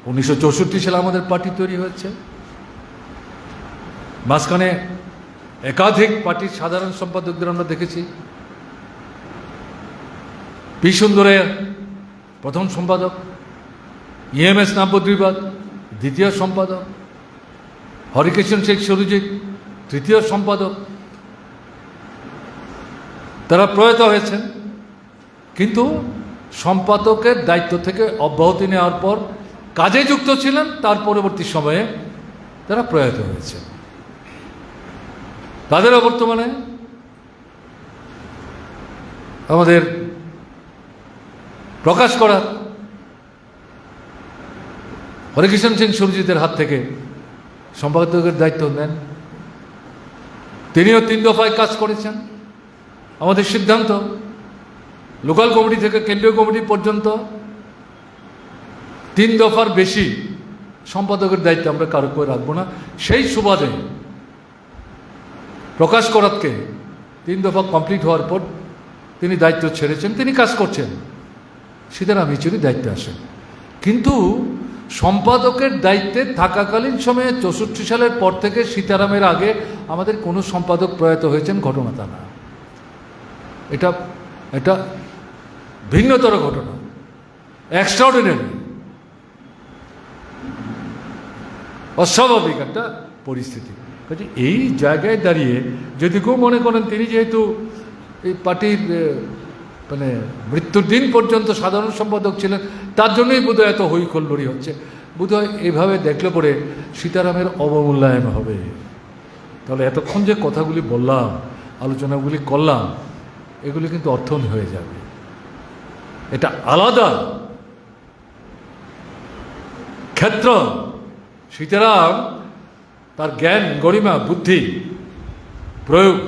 1964 সালে আমাদের পার্টি তৈরি হয়েছে, মাঝখানে একাধিক পার্টির সাধারণ সম্পাদকদের আমরা দেখেছি। পি সুন্দরের প্রথম সম্পাদক, EMS নাব্যদ্বিবাদ দ্বিতীয় সম্পাদক, হরিকৃষ্ণ শেখ সুরজিৎ তৃতীয় সম্পাদক, তারা প্রয়াত হয়েছেন। কিন্তু সম্পাদকের দায়িত্ব থেকে অব্যাহতি নেওয়ার পর কাজে যুক্ত ছিলেন, তার পরবর্তী সময়ে তারা প্রয়াত হয়েছে। তাদেরও বর্তমানে আমাদের প্রকাশ করা হরিকৃষ্ণ সিং সুরজিতের হাত থেকে সম্পাদকের দায়িত্ব নেন। তিনিও 3 দফায় কাজ করেছেন। আমাদের সিদ্ধান্ত লোকাল কমিটি থেকে কেন্দ্রীয় কমিটি পর্যন্ত 3 দফার বেশি সম্পাদকের দায়িত্ব আমরা কারো করে রাখবো না। সেই সুবাদে প্রকাশ করাতকে 3 দফা কমপ্লিট হওয়ার পর তিনি দায়িত্ব ছেড়েছেন, তিনি কাজ করছেন। সীতারাম ইয়েচুরি দায়িত্বে আসেন, কিন্তু সম্পাদকের দায়িত্বে থাকাকালীন সময়ে 64 সালের পর থেকে সীতারামের আগে আমাদের কোনো সম্পাদক প্রয়াত হয়েছেন ঘটনা তা না। এটা ভিন্নতর ঘটনা, এক্সট্রাঅর্ডিনারি, অস্বাভাবিক একটা পরিস্থিতি। কাজে এই জায়গায় দাঁড়িয়ে যদি কেউ মনে করেন তিনি যেহেতু এই পার্টির মানে মৃত্যুর দিন পর্যন্ত সাধারণ সম্পাদক ছিলেন, তার জন্যই বোধহয় এত হইখল্লোড়ি হচ্ছে, বোধহয় এভাবে দেখলে পরে সীতারামের অবমূল্যায়ন হবে। তাহলে এতক্ষণ যে কথাগুলি বললাম, আলোচনাগুলি করলাম, এগুলি কিন্তু অর্থহীন হয়ে যাবে। এটা আলাদা ক্ষেত্র। সীতারাম তার জ্ঞান, গরিমা, বুদ্ধি, প্রয়োগ,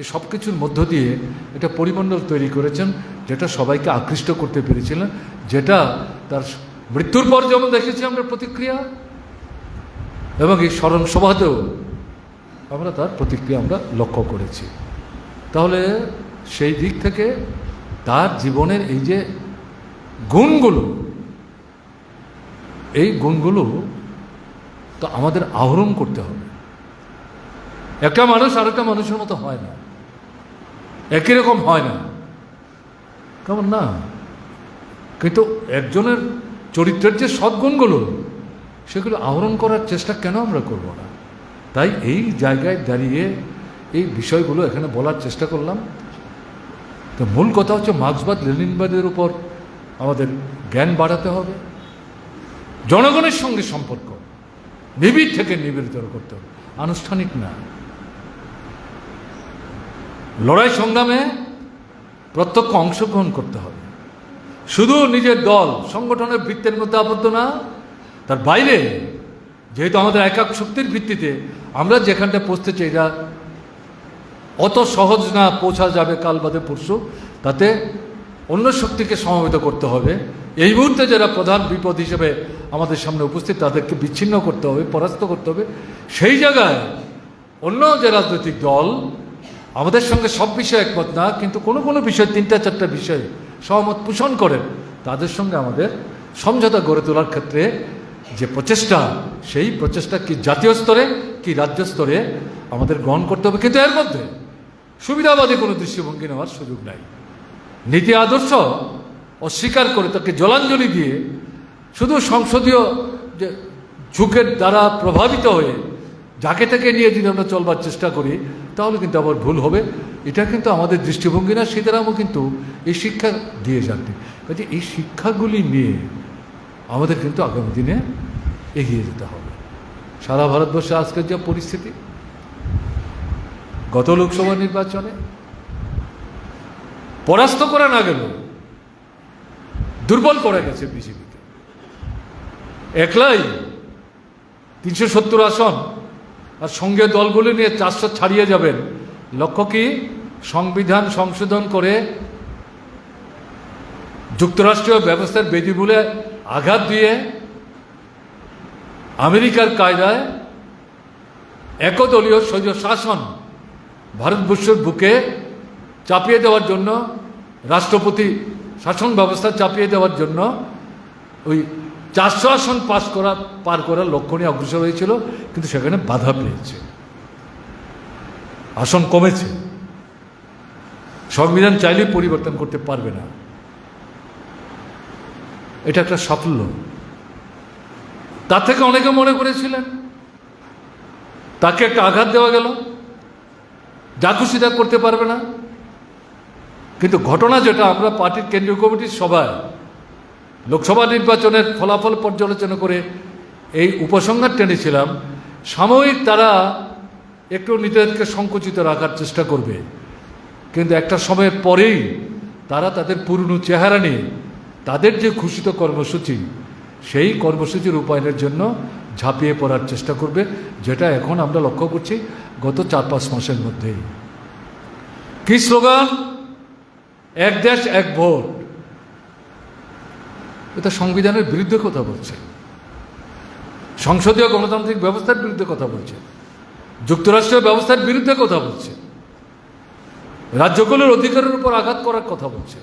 এই সব কিছুর মধ্য দিয়ে এটা পরিমণ্ডল তৈরি করেছেন, যেটা সবাইকে আকৃষ্ট করতে পেরেছিলেন, যেটা তার মৃত্যুর পর যেমন দেখেছি আমরা প্রতিক্রিয়া, এবং এই স্মরণ সভাতেও আমরা তার প্রতিক্রিয়া আমরা লক্ষ্য করেছি। তাহলে সেই দিক থেকে তার জীবনের এই যে গুণগুলো, এই গুণগুলো তো আমাদের আহরণ করতে হবে। একটা মানুষ আরেকটা মানুষের মতো হয় না, একই রকম হয় না, কেমন না? কিন্তু একজনের চরিত্রের যে সদ্গুণগুলো, সেগুলো আহরণ করার চেষ্টা কেন আমরা করব না? তাই এই জায়গায় দাঁড়িয়ে এই বিষয়গুলো এখানে বলার চেষ্টা করলাম। তো মূল কথা হচ্ছে মার্ক্সবাদ লেনিনবাদের উপর আমাদের জ্ঞান বাড়াতে হবে, জনগণের সঙ্গে সম্পর্ক নিবিড় থেকে নিবেদিত করতে হবে, আনুষ্ঠানিক না। লড়াই সংগ্রামে প্রত্যক্ষ অংশগ্রহণ করতে হবে, শুধু নিজের দল সংগঠনের বৃত্তের মধ্যে আবদ্ধ না, তার বাইরে। যেহেতু আমাদের একক শক্তির ভিত্তিতে আমরা যেখানটা পৌঁছতে চাই, এটা অত সহজ না, পৌঁছা যাবে কাল বাদে পরশু, তাতে অন্য শক্তিকে সমবেত করতে হবে। এই মুহূর্তে যারা প্রধান বিপদ হিসেবে আমাদের সামনে উপস্থিত, তাদেরকে বিচ্ছিন্ন করতে হবে, পরাস্ত করতে হবে। সেই জায়গায় অন্য যে রাজনৈতিক দল আমাদের সঙ্গে সব বিষয়ে একমত না, কিন্তু কোনো কোনো বিষয় 3-4টা বিষয়ে সহমত পোষণ করেন, তাদের সঙ্গে আমাদের সমঝোতা গড়ে তোলার ক্ষেত্রে যে প্রচেষ্টা, সেই প্রচেষ্টা কি জাতীয় স্তরে কি রাজ্য স্তরে আমাদের গ্রহণ করতে হবে। কিন্তু এর মধ্যে সুবিধাবাদী কোনো দৃষ্টিভঙ্গি নেওয়ার সুযোগ নাই। নীতি আদর্শ অস্বীকার করে তাকে জলাঞ্জলি দিয়ে শুধু সংসদীয় যে ঝুঁকের দ্বারা প্রভাবিত হয়ে যাকে তাকে নিয়ে যদি আমরা চলবার চেষ্টা করি, তাহলে কিন্তু আবার ভুল হবে। এটা কিন্তু আমাদের দৃষ্টিভঙ্গি না। সীতারামও কিন্তু এই শিক্ষা দিয়ে যাননি। কাজে এই শিক্ষাগুলি নিয়ে আমাদের কিন্তু আগামী দিনে এগিয়ে যেতে হবে। সারা ভারতবর্ষে আজকের যা পরিস্থিতি, গত লোকসভা নির্বাচনে পরাস্ত করা না গেল, দুর্বল করে গেছে বিজেপিকে। একলাই 370 আসন আর সঙ্গে দলগুলি নিয়ে 400 ছাড়িয়ে যাবেন। লক্ষ্য কি? সংবিধান সংশোধন করে যুক্তরাষ্ট্রীয় ব্যবস্থার বেদিমূলে আঘাত দিয়ে আমেরিকার কায়দায় একদলীয় স্বৈর শাসন ভারতবর্ষের বুকে চাপিয়ে দেওয়ার জন্য, রাষ্ট্রপতি শাসন ব্যবস্থা চাপিয়ে দেওয়ার জন্য ওই 400 আসন পার করার লক্ষ্য নিয়ে অগ্রসর হয়েছিল, কিন্তু সেখানে বাধা পেয়েছে, আসন কমেছে। সংবিধান চাইলেই পরিবর্তন করতে পারবে না। এটা একটা সাফল্য। তার থেকে অনেকে মনে করেছিলেন তাকে একটা আঘাত দেওয়া গেল, যা খুশি তা করতে পারবে না। কিন্তু ঘটনা যেটা, আমরা পার্টির কেন্দ্রীয় কমিটির সভায় লোকসভা নির্বাচনের ফলাফল পর্যালোচনা করে এই উপসংহার টেনেছিলাম, সাময়িক তারা একটু নিজেদেরকে সংকুচিত রাখার চেষ্টা করবে, কিন্তু একটা সময়ের পরেই তারা তাদের পুরনো চেহারা নিয়ে তাদের যে ঘোষিত কর্মসূচি, সেই কর্মসূচি রূপায়ণের জন্য ঝাঁপিয়ে পড়ার চেষ্টা করবে, যেটা এখন আমরা লক্ষ্য করছি গত 4-5 মাসের মধ্যেই। কি স্লোগান? এক দেশ এক ভোট। এটা সংবিধানের বিরুদ্ধে কথা বলছে, সংসদীয় গণতান্ত্রিক ব্যবস্থার বিরুদ্ধে কথা বলছে, যুক্তরাষ্ট্রীয় ব্যবস্থার বিরুদ্ধে কথা বলছে, রাজ্যগুলোর অধিকারের উপর আঘাত করার কথা বলছে।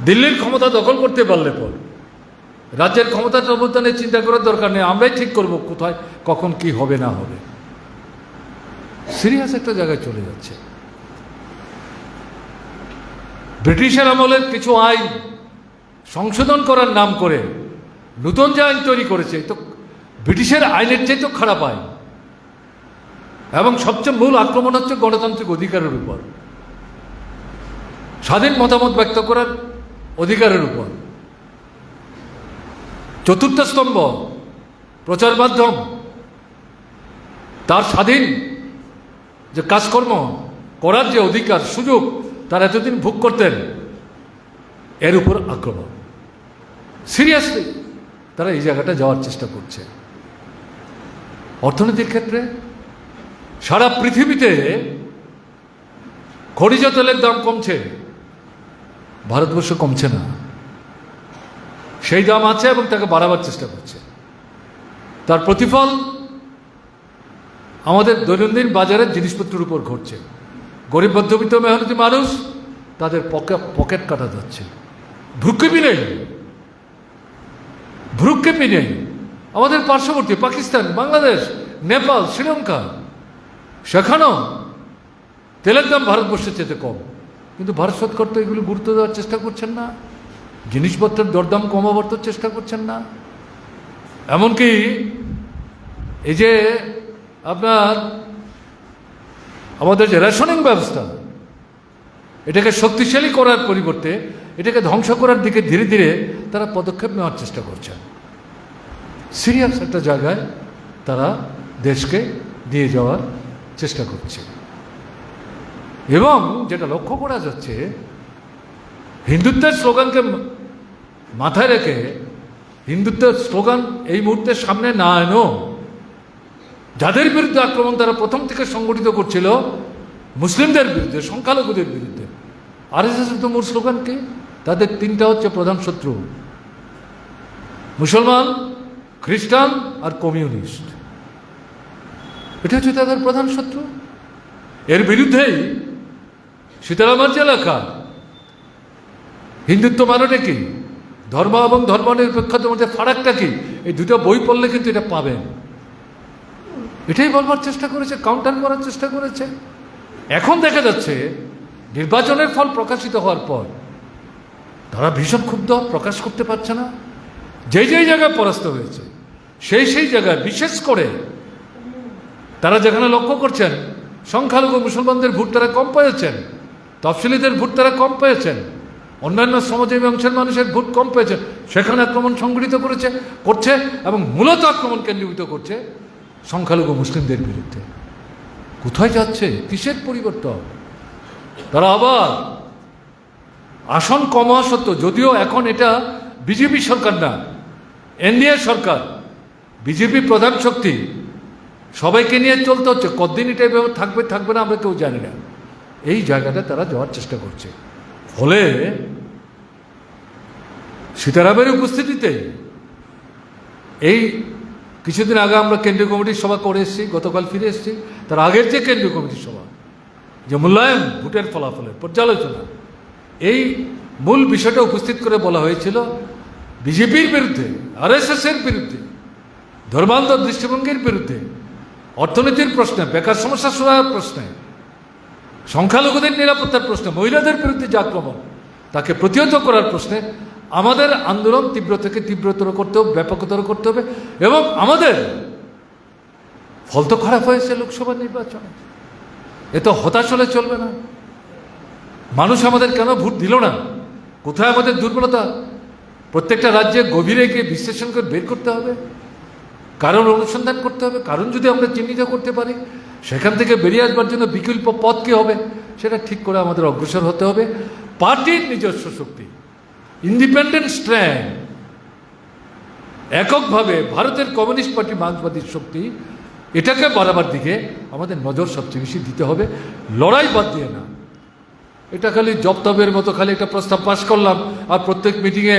দিল্লির ক্ষমতা দখল করতে পারলে পর রাজ্যের ক্ষমতা প্রবর্তনের চিন্তা করার দরকার নেই, আমরাই ঠিক করব কোথায় কখন কি হবে না হবে। সিরিয়াস একটা জায়গায় চলে যাচ্ছে। ব্রিটিশের আমলের কিছু আইন সংশোধন করার নাম করে নতুন যে আইন তৈরি করেছে, তো ব্রিটিশের আইনের চেয়ে তো খারাপ আইন। এবং সবচেয়ে মূল আক্রমণ হচ্ছে গণতান্ত্রিক অধিকারের উপর, স্বাধীন মতামত ব্যক্ত করার অধিকারের উপর। চতুর্থ স্তম্ভ প্রচার মাধ্যম, তার স্বাধীন যে কাজকর্ম করার যে অধিকার সুযোগ তারা এতদিন ভোগ করতেন, এর উপর আক্রমণ। সিরিয়াসলি তারা এই জায়গাটা যাওয়ার চেষ্টা করছে। অর্থনীতির ক্ষেত্রে সারা পৃথিবীতে খনিজ তেলের দাম কমছে, ভারতবর্ষ কমছে না। সেই দাম আছে এবং তাকে বাড়াবার চেষ্টা করছে। তার প্রতিফল আমাদের দৈনন্দিন বাজারের জিনিসপত্রের উপর ঘটছে। গরিব মধ্যবিত্ত মেহনতি মানুষ, তাদের পকেট কাটা যাচ্ছে। ভ্রুক্ষেপই নেই, ভ্রুক্ষেপই নেই। আমাদের পার্শ্ববর্তী পাকিস্তান, বাংলাদেশ, নেপাল, শ্রীলঙ্কা, সেখানেও তেলের দাম ভারতবর্ষের চেয়ে কম, কিন্তু ভারত সরকার তো এগুলো গুরুত্ব দেওয়ার চেষ্টা করছেন না, জিনিসপত্রের দরদাম কমাবার তো চেষ্টা করছেন না। এমনকি এই যে আপনার আমাদের যে রেশনিং ব্যবস্থা, এটাকে শক্তিশালী করার পরিবর্তে এটাকে ধ্বংস করার দিকে ধীরে ধীরে তারা পদক্ষেপ নেওয়ার চেষ্টা করছেন। সিরিয়াস একটা জায়গায় তারা দেশকে দিয়ে যাওয়ার চেষ্টা করছে। এবং যেটা লক্ষ্য করা যাচ্ছে, হিন্দুত্বের স্লোগানকে মাথায় রেখে, হিন্দুত্বের স্লোগান এই মুহূর্তে সামনে না এনো, যাদের বিরুদ্ধে আক্রমণ তারা প্রথম থেকে সংগঠিত করছিল, মুসলিমদের বিরুদ্ধে, সংখ্যালঘুদের বিরুদ্ধে। আরএসএসের তো মূল স্লোগান কি? তাদের তিনটা হচ্ছে প্রধান শত্রু: মুসলমান, খ্রিস্টান আর কমিউনিস্ট। এটা হচ্ছে তাদের প্রধান শত্রু। এর বিরুদ্ধেই সীতারামার যে লেখা হিন্দুত্ব মানেটা কি, ধর্ম এবং ধর্মনিরপেক্ষতার মধ্যে ফারাকটা কি, এই দুটো বই পড়লে কিন্তু এটা পাবেন। এটাই বলবার চেষ্টা করেছে, কাউন্টার করার চেষ্টা করেছে। এখন দেখা যাচ্ছে নির্বাচনের ফল প্রকাশিত হওয়ার পর তারা ভীষণ ক্ষুব্ধ, প্রকাশ করতে পারছে না। যেই জায়গায় পরাস্ত হয়েছে সেই জায়গায়, বিশেষ করে তারা যেখানে লক্ষ্য করছেন সংখ্যালঘু মুসলমানদের ভোট তারা কম পেয়েছেন, তফসিলিদের ভোট তারা কম পেয়েছেন, অন্যান্য সমাজজীবী অংশের মানুষের ভোট কম পেয়েছেন, সেখানে আক্রমণ সংগঠিত করছে এবং মূলত আক্রমণ কেন্দ্রীভূত করছে সংখ্যালঘু মুসলিমদের বিরুদ্ধে। কোথায় যাচ্ছে? কিসের পরিবর্তন? তারা আবার আসন কমা সত্ত্বেও, যদিও এখন এটা বিজেপি সরকার না, এনডিএ সরকার, বিজেপি প্রধান শক্তি, সবাইকে নিয়ে চলতে হচ্ছে। কতদিন এটা এভাবে থাকবে না আমরা কেউ জানি না। এই জায়গাটা তারা যাওয়ার চেষ্টা করছে। ফলে সীতারামের উপস্থিতিতে এই কিছুদিন আগে আমরা কেন্দ্রীয় কমিটির সভা করে এসেছি, গতকাল ফিরে এসেছি, তার আগের যে কেন্দ্রীয় কমিটির সভা, যে মূল্যায়ন ভোটের ফলাফলের পর্যালোচনা, এই মূল বিষয়টা উপস্থিত করে বলা হয়েছিল বিজেপির বিরুদ্ধে, আরএসএসের বিরুদ্ধে, ধর্মান্ধ দৃষ্টিভঙ্গির বিরুদ্ধে, অর্থনীতির প্রশ্নে, বেকার সমস্যা সুরাহার প্রশ্নে, সংখ্যালঘুদের নিরাপত্তার প্রশ্নে, মহিলাদের বিরুদ্ধে যে আক্রমণ তাকে প্রতিহত করার প্রশ্নে আমাদের আন্দোলন তীব্র থেকে তীব্রতর করতে হবে, ব্যাপকতর করতে হবে। এবং আমাদের ফল তো খারাপ হয়েছে লোকসভা নির্বাচনে, এ তো হতাশ হলে চলবে না। মানুষ আমাদের কেন ভোট দিল না, কোথায় আমাদের দুর্বলতা, প্রত্যেকটা রাজ্যে গভীরে গিয়ে বিশ্লেষণ করে বের করতে হবে, কারণ অনুসন্ধান করতে হবে। কারণ যদি আমরা চিহ্নিত করতে পারি, সেখান থেকে বেরিয়ে আসবার জন্য বিকল্প পথ কী হবে সেটা ঠিক করে আমাদের অগ্রসর হতে হবে। পার্টির নিজস্ব শক্তি, ইন্ডিপেন্ডেন্ট স্ট্রেংথ, এককভাবে ভারতের কমিউনিস্ট পার্টি মার্ক্সবাদী শক্তি এটাকে বাড়াবার দিকে আমাদের নজর সবচেয়ে বেশি দিতে হবে, লড়াই বাদ দিয়ে না। এটা খালি জবতবের মতো খালি একটা প্রস্তাব পাশ করলাম আর প্রত্যেক মিটিংয়ে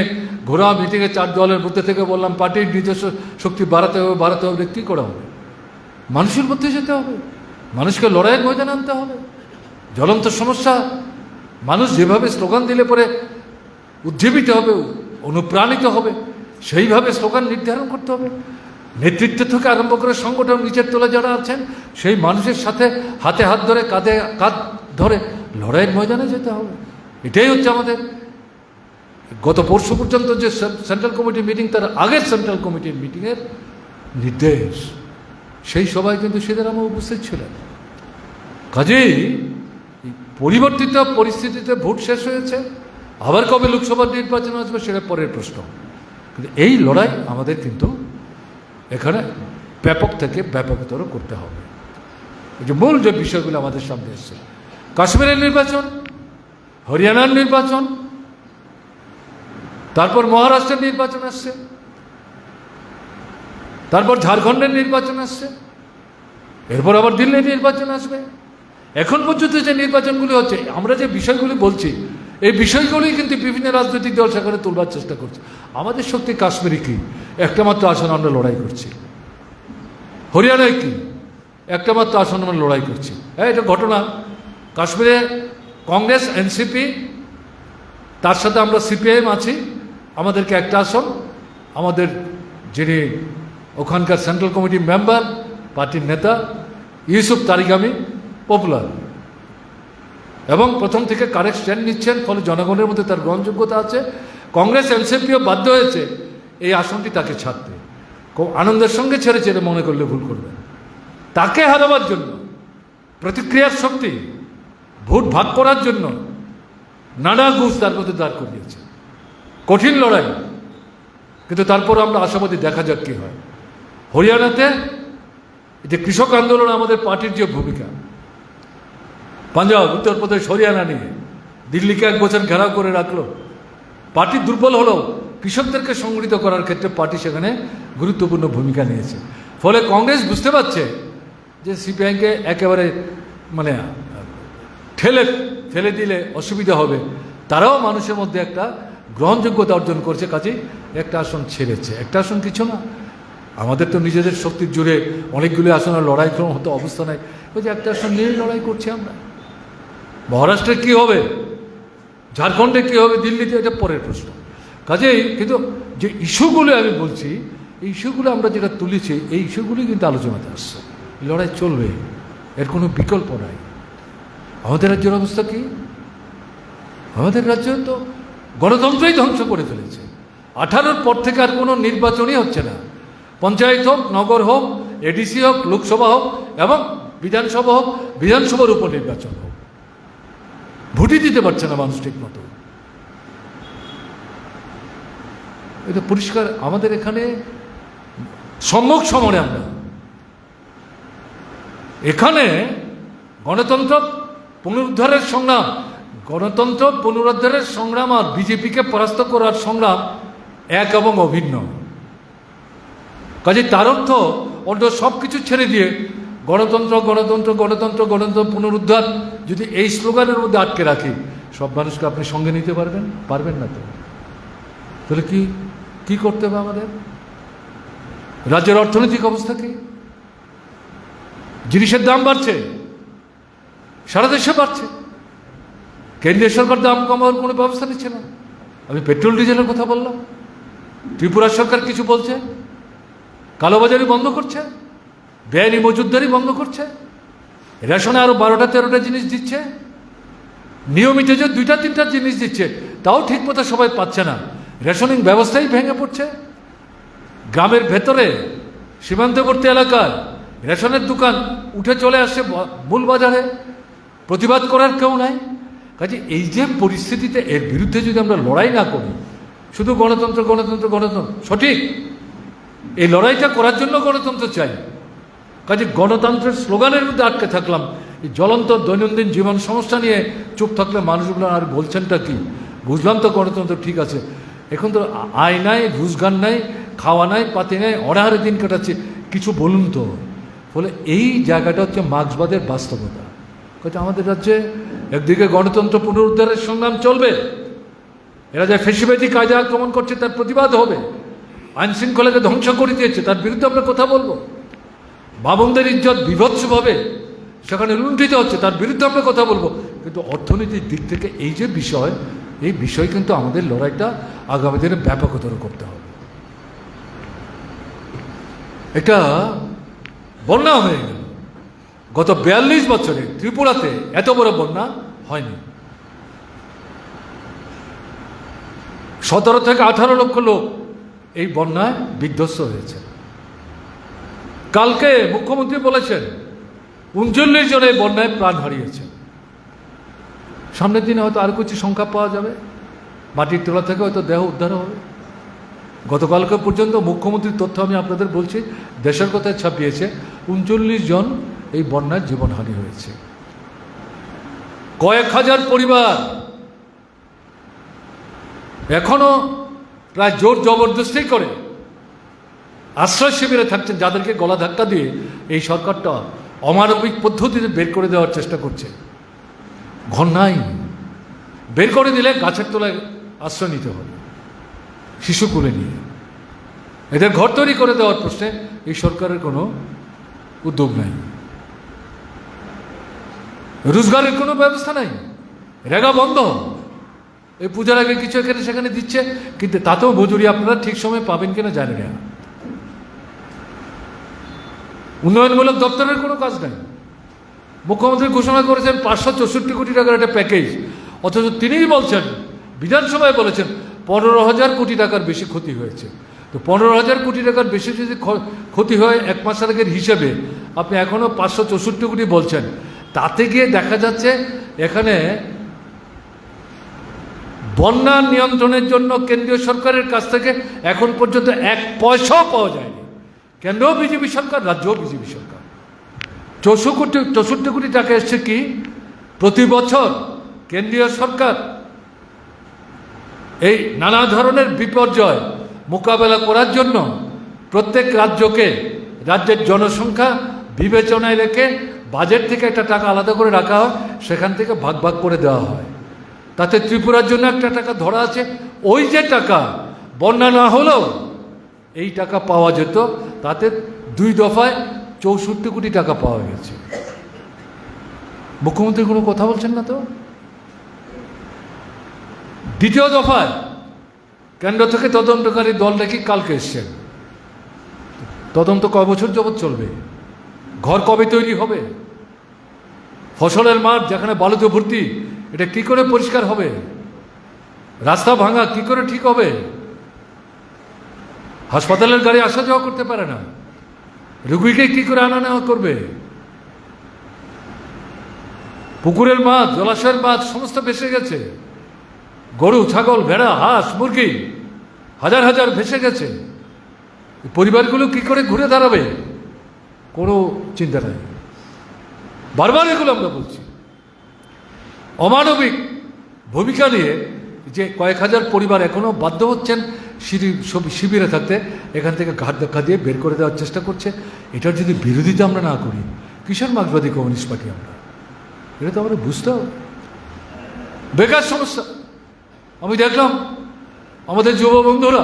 ঘোরা মিটিংয়ে 4 দলের মধ্যে থেকে বললাম পার্টির নিজস্ব শক্তি বাড়াতে হবে, কী করা হবে? মানুষের মধ্যে যেতে হবে, মানুষকে লড়াইয়ের ময়দানে আনতে হবে। জ্বলন্ত সমস্যা মানুষ যেভাবে স্লোগান দিলে পরে উজ্জীবিত হবে, অনুপ্রাণিত হবে, সেইভাবে স্লোগান নির্ধারণ করতে হবে। নেতৃত্ব থেকে আরম্ভ করে সংগঠন নিচের তলে যারা আছেন সেই মানুষের সাথে হাতে হাত ধরে কাঁধে কাঁধ ধরে লড়াইয়ের ময়দানে যেতে হবে। এটাই হচ্ছে আমাদের গত পরশু পর্যন্ত যে সেন্ট্রাল কমিটি মিটিং, তার আগের সেন্ট্রাল কমিটির মিটিংয়ের নির্দেশ। সেই সবাই কিন্তু সিদ্ধারামও উপস্থিত ছিলেন। কাজেই পরিবর্তিত পরিস্থিতিতে ভোট শেষ হয়েছে, আবার কবে লোকসভা নির্বাচন আসবে সেটা পরের প্রশ্ন। কিন্তু এই লড়াই আমাদের কিন্তু এখানে ব্যাপক থেকে ব্যাপকতর করতে হবে। এই যে মূল যে বিষয়গুলো আমাদের সামনে এসছে, কাশ্মীরের নির্বাচন, হরিয়ানার নির্বাচন, তারপর মহারাষ্ট্রের নির্বাচন আসছে, তারপর ঝাড়খণ্ডের নির্বাচন আসছে, এরপর আবার দিল্লির নির্বাচন আসবে। এখন পর্যন্ত যে নির্বাচনগুলি হচ্ছে, আমরা যে বিষয়গুলি বলছি এই বিষয়গুলি কিন্তু বিভিন্ন রাজনৈতিক দল সেখানে তুলবার চেষ্টা করছে। আমাদের শক্তি কাশ্মীরে কি? একটা মাত্র আসন আমরা লড়াই করছি। হরিয়ানায় কি? একটা মাত্র আসন আমরা লড়াই করছি। হ্যাঁ, এটা ঘটনা। কাশ্মীরে কংগ্রেস, এনসিপি, তার সাথে আমরা সিপিআইএম আছি, আমাদেরকে একটা আসন, আমাদের যিনি ওখানকার সেন্ট্রাল কমিটির মেম্বার, পার্টির নেতা ইউসুফ তারিগামি পপুলার এবং প্রথম থেকে কারেক্ট স্ট্যান্ড নিচ্ছেন, ফলে জনগণের মধ্যে তার গ্রহণযোগ্যতা আছে। কংগ্রেস এনসিপিও বাধ্য হয়েছে এই আসনটি তাকে ছাড়তে, খুব আনন্দের সঙ্গে ছেড়েছে মনে করলে ভুল করবেন। তাকে হারাবার জন্য প্রতিক্রিয়ার শক্তি, ভোট ভাগ করার জন্য নানা গুজ তার মধ্যে দাঁড় করিয়েছে। কঠিন লড়াই, কিন্তু তারপর আমরা আশাবাদী, দেখা যাক কী হয়। হরিয়ানাতে যে কৃষক আন্দোলন, আমাদের পার্টির যে ভূমিকা, পাঞ্জাব, উত্তরপ্রদেশ, হরিয়ানা নিয়ে দিল্লিকে 1 বছর ঘেরাও করে রাখলো। পার্টি দুর্বল হলেও কৃষকদেরকে সংগঠিত করার ক্ষেত্রে পার্টি সেখানে গুরুত্বপূর্ণ ভূমিকা নিয়েছে। ফলে কংগ্রেস বুঝতে পারছে যে সিপিআইকে একেবারে মানে ফেলে দিলে অসুবিধা হবে, তারাও মানুষের মধ্যে একটা গ্রহণযোগ্যতা অর্জন করছে, কাজেই একটা আসন ছেড়েছে। একটা আসন কিছু না, আমাদের তো নিজেদের শক্তির জোরে অনেকগুলি আসনে লড়াই করার মতো অবস্থা নাই। ওই যে একটা আসন নিয়ে লড়াই করছি আমরা। মহারাষ্ট্রে কী হবে, ঝাড়খণ্ডে কী হবে, দিল্লিতে, এটা পরের প্রশ্ন। কাজেই কিন্তু যে ইস্যুগুলো আমি বলছি, এই ইস্যুগুলো আমরা যেটা তুলেছি, এই ইস্যুগুলি কিন্তু আলোচনাতে আসছে। লড়াই চলবে, এর কোনো বিকল্প নাই। আমাদের রাজ্যের অবস্থা কি? আমাদের রাজ্য তো গণতন্ত্রই ধ্বংস করে ফেলেছে। 18-র পর থেকে আর কোনো নির্বাচনই হচ্ছে না। পঞ্চায়েত হোক, নগর হোক, এডিসি হোক, লোকসভা হোক এবং বিধানসভা হোক, বিধানসভার উপনির্বাচন হোক, ভোটই দিতে পারছে না মানুষ ঠিক মতো। এটা পরিষ্কার। আমাদের এখানে সম্মুখ সমরে আমরা এখানে গণতন্ত্র পুনরুদ্ধারের সংগ্রাম, গণতন্ত্র পুনরুদ্ধারের সংগ্রাম আর বিজেপিকে পরাস্ত করার সংগ্রাম এক এবং অভিন্ন। কাজে তার অর্থ অন্য সব কিছু ছেড়ে দিয়ে গণতন্ত্র গণতন্ত্র গণতন্ত্র গণতন্ত্র পুনরুদ্ধার যদি এই স্লোগানের মধ্যে আটকে রাখি, সব মানুষকে আপনি সঙ্গে নিতে পারবেন না। তো তাহলে কি করতে হবে আমাদের? রাজ্যের অর্থনৈতিক অবস্থা কি? জিনিসের দাম বাড়ছে, সারা দেশে বাড়ছে। কেন্দ্রীয় সরকার দাম কমানোর কোনো ব্যবস্থা নিচ্ছে না। আমি পেট্রোল ডিজেলের কথা বললাম, ত্রিপুরা সরকার কিছু বলছে, কালোবাজারি বন্ধ করছে, বেআইনি মজুতদারি বন্ধ করছে, রেশনে আরও 12টা-13টা জিনিস দিচ্ছে, নিয়মিত যে 2টা-3টা জিনিস দিচ্ছে তাও ঠিক মতো সবাই পাচ্ছে না। রেশনিং ব্যবস্থাই ভেঙে পড়ছে। গ্রামের ভেতরে সীমান্তবর্তী এলাকায় রেশনের দোকান উঠে চলে আসছে মূল বাজারে, প্রতিবাদ করার কেউ নাই। কাজে এই যে পরিস্থিতিতে এর বিরুদ্ধে যদি আমরা লড়াই না করি, শুধু গণতন্ত্র গণতন্ত্র গণতন্ত্র, সঠিক, এই লড়াইটা করার জন্য গণতন্ত্র চাই। কাজে গণতন্ত্রের স্লোগানের মধ্যে আটকে থাকলাম, এই জ্বলন্ত দৈনন্দিন জীবন সমস্যা নিয়ে চুপ থাকলে মানুষগুলো আর বলছেনটা কি? বুঝলাম তো গণতন্ত্র ঠিক আছে, এখন তো আয় নাই, রোজগার নাই, খাওয়া নাই, পাতি নাই, অনাহারে দিন কাটাচ্ছে। কিছু বলুন তো। ফলে এই জায়গাটা হচ্ছে মার্ক্সবাদের বাস্তবতা। হয়তো আমাদের রাজ্যে একদিকে গণতন্ত্র পুনরুদ্ধারের সংগ্রাম চলবে, এরা যা ফেসিবাদী কাজে আক্রমণ করছে তার প্রতিবাদ হবে, আইন শৃঙ্খলাকে ধ্বংস করে দিয়েছে তার বিরুদ্ধে আমরা কথা বলবো, বাবনদের ইজ্জত বিভৎসভাবে সেখানে লুণ্ঠিত হচ্ছে তার বিরুদ্ধে আমরা কথা বলবো। কিন্তু অর্থনীতির দিক থেকে এই যে বিষয়, এই বিষয় কিন্তু আমাদের লড়াইটা আগামী দিনে ব্যাপকতর করতে হবে। এটা বন্যা হয়ে গেল, গত 42 বছরে ত্রিপুরাতে এত বড় বন্যা হয়নি। 17 থেকে 18 লক্ষ লোক এই বন্যায় বিধ্বস্ত হয়েছে। কালকে মুখ্যমন্ত্রী বলেছেন 39 জন এই বন্যায় প্রাণ হারিয়েছেন। সামনের দিনে হয়তো আর কিছু সংখ্যা পাওয়া যাবে, মাটির তলা থেকে হয়তো দেহ উদ্ধার হবে। গতকালকে পর্যন্ত মুখ্যমন্ত্রীর তথ্য আমি আপনাদের বলছি, দেশের কথায় ছাপিয়েছে 39 জন এই বন্যায় জীবনহানি হয়েছে। কয়েক হাজার পরিবার এখনো প্রায় জোর জবরদস্তি করে আশ্রয় শিবিরে থাকছেন, যাদেরকে গলা ধাক্কা দিয়ে এই সরকারটা অমানবিক পদ্ধতিতে বের করে দেওয়ার চেষ্টা করছে। ঘর নাই, বের করে দিলে গাছের তলায় আশ্রয় নিতে হবে, শিশু কোলে নিয়ে। এদের ঘর তৈরি করে দেওয়ার প্রশ্নে এই সরকারের কোনো উদ্যোগ নাই, রোজগারের কোনো ব্যবস্থা নাই, রেগা বন্ধ। এই পূজার আগে কিছু এখানে সেখানে দিচ্ছে, কিন্তু তাতেও মজুরি আপনারা ঠিক সময় পাবেন কিনা জানি না। উন্নয়নমূলক দপ্তরের কোনো কাজ নাই। মুখ্যমন্ত্রী ঘোষণা করেছেন 564 কোটি টাকার একটা প্যাকেজ, অথচ তিনিই বলছেন, বিধানসভায় বলেছেন 15,000 কোটি টাকার বেশি ক্ষতি হয়েছে। তো 15,000 কোটি টাকার বেশি যদি ক্ষতি হয় এক মাস আগের হিসেবে, আপনি এখনও 564 কোটি বলছেন। তাতে গিয়ে দেখা যাচ্ছে এখানে বন্যা নিয়ন্ত্রণের জন্য কেন্দ্রীয় সরকারের কাছ থেকে এখন পর্যন্ত 1 পয়সাও পাওয়া যায়নি। কেন্দ্রও বিজেপি সরকার, রাজ্যও বিজেপি সরকার। 64 কোটি টাকা এসছে কি প্রতি বছর কেন্দ্রীয় সরকার এই নানা ধরনের বিপর্যয় মোকাবেলা করার জন্য প্রত্যেক রাজ্যকে রাজ্যের জনসংখ্যা বিবেচনায় রেখে বাজেট থেকে একটা টাকা আলাদা করে রাখা হয়, সেখান থেকে ভাগ ভাগ করে দেওয়া হয়। তাতে ত্রিপুরার জন্য একটা টাকা ধরা আছে। ওই যে টাকা বন্যা না হলেও এই টাকা পাওয়া যেত, তাতে 2 দফায় 64 কোটি টাকা পাওয়া গেছে। মুখ্যমন্ত্রী কোনো কথা বলছেন না তো। দ্বিতীয় দফায় কেন্দ্র থেকে তদন্তকারী দল নাকি কালকে এসছেন। তদন্ত কয় বছর যাবৎ চলবে? ঘর কবে তৈরি হবে? ফসলের মাঠ যেখানে বালুতে ভর্তি, এটা কি করে পরিষ্কার হবে? রাস্তা ভাঙা কি করে ঠিক হবে? হাসপাতালের গাড়ি আসা যাওয়া করতে পারে না, রোগীকে কি করে আনা নেওয়া করবে? পুকুরের মাছ, জলাশয়ের মাছ সমস্ত ভেসে গেছে। গরু, ছাগল, ভেড়া, হাঁস, মুরগি হাজার হাজার ভেসে গেছে। পরিবারগুলো কি করে ঘুরে দাঁড়াবে? কোনো চিন্তা নাই। বারবার এগুলো আমরা বলছি। অমানবিক ভূমিকা নিয়ে যে কয়েক হাজার পরিবার এখনো বাধ্য হচ্ছেন শিবিরে থাকতে, এখান থেকে ঘাট ধাক্কা দিয়ে বের করে দেওয়ার চেষ্টা করছে। এটার যদি বিরোধিতা আমরা না করি, কিসের মার্ক্সবাদী কমিউনিস্ট পার্টি আমরা? এটা তো আমরা বুঝতে হবে। বেকার সমস্যা আমি দেখলাম আমাদের যুব বন্ধুরা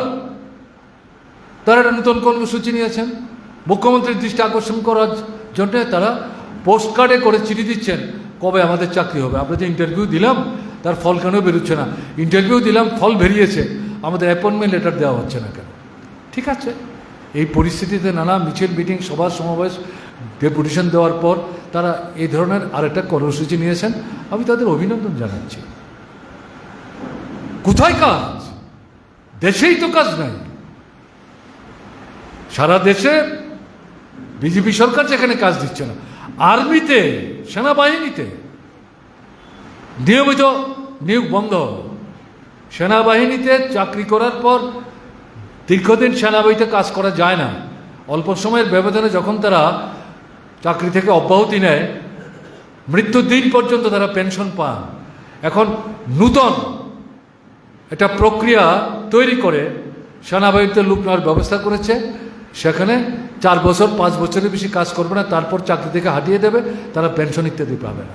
তারা একটা নতুন কর্মসূচি নিয়েছেন। মুখ্যমন্ত্রীর দৃষ্টি আকর্ষণ করার জন্য তারা পোস্ট কার্ডে করে চিঠি দিচ্ছেন কবে আমাদের চাকরি হবে। আমরা যে ইন্টারভিউ দিলাম তার ফল কেন বেরোচ্ছে না? ইন্টারভিউ দিলাম, ফল বেরিয়েছে, আমাদের অ্যাপয়েন্টমেন্ট লেটার দেওয়া হচ্ছে না কেন? ঠিক আছে, এই পরিস্থিতিতে নানা মিছিল, মিটিং, সভা সমাবেশ, ডেপুটেশন দেওয়ার পর তারা এই ধরনের আরেকটা কর্মসূচি নিয়েছেন। আমি তাদের অভিনন্দন জানাচ্ছি। কোথায় কাজ? দেশেই তো কাজ নাই। সারা দেশে বিজেপি সরকার যেখানে কাজ দিচ্ছে না, আর্মিতে, সেনাবাহিনীতে নিয়মিত নিয়োগ বন্ধ। সেনাবাহিনীতে চাকরি করার পর দীর্ঘদিন সেনাবাহিনীতে কাজ করা যায় না। অল্প সময়ের ব্যবধানে যখন তারা চাকরি থেকে অব্যাহতি নেয়, মৃত্যুর দিন পর্যন্ত তারা পেনশন পান। এখন নূতন একটা প্রক্রিয়া তৈরি করে সেনাবাহিনীতে লোক নেওয়ার ব্যবস্থা করেছে। সেখানে 4 বছর 5 বছরের বেশি কাজ করবে না, তারপর চাকরি থেকে হাঁটিয়ে দেবে, তারা পেনশন ইত্যাদি পাবে না।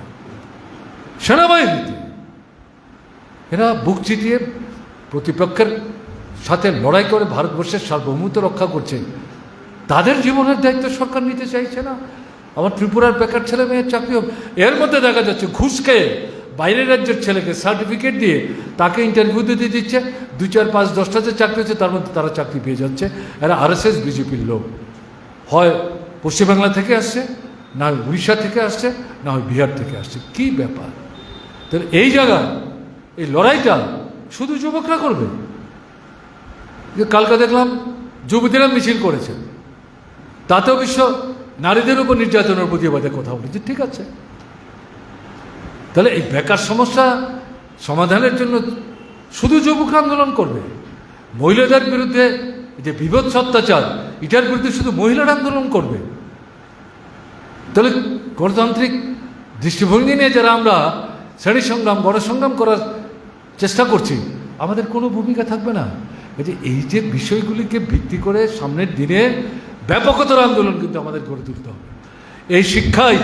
সেনাবাহিনীতে এরা বুক চিতিয়ে প্রতিপক্ষের সাথে লড়াই করে ভারতবর্ষের সার্বভৌমত্ব রক্ষা করছে। তাদের জীবনের দায়িত্ব সরকার নিতে চাইছে না। আমার ত্রিপুরার বেকার ছেলে মেয়ের চাকরি হোক, এর মধ্যে দেখা যাচ্ছে ঘুষ খেয়ে বাইরের রাজ্যের ছেলেকে সার্টিফিকেট দিয়ে তাকে ইন্টারভিউ দিতে দিচ্ছে। 2, 4, 5, 10টা যে চাকরি হচ্ছে তার মধ্যে তারা চাকরি পেয়ে যাচ্ছে। এরা RSS বিজেপির লোক, হয় পশ্চিমবাংলা থেকে আসছে, না হয় উড়িষ্যা থেকে আসছে, না হয় বিহার থেকে আসছে। কি ব্যাপার? তাহলে এই জায়গায় এই লড়াইটা শুধু যুবকরা করবে? কালকে দেখলাম যুবতীরা মিছিল করেছে, তাতেও বিশ্ব নারীদের উপর নির্যাতনের প্রতিবাদে কথা বলেছে। ঠিক আছে, তাহলে এই বেকার সমস্যা সমাধানের জন্য শুধু যুবকরা আন্দোলন করবে? মহিলাদের বিরুদ্ধে যে বিভৎস অত্যাচার, এটার বিরুদ্ধে শুধু মহিলারা আন্দোলন করবে? তাহলে গণতান্ত্রিক দৃষ্টিভঙ্গি নিয়ে যারা আমরা শ্রেণী সংগ্রাম গণসংগ্রাম করার চেষ্টা করছি, আমাদের কোনো ভূমিকা থাকবে না। এই যে বিষয়গুলিকে ভিত্তি করে সামনের দিনে ব্যাপকতর আন্দোলন কিন্তু আমাদের গড়ে তুলতে হবে। এই শিক্ষাই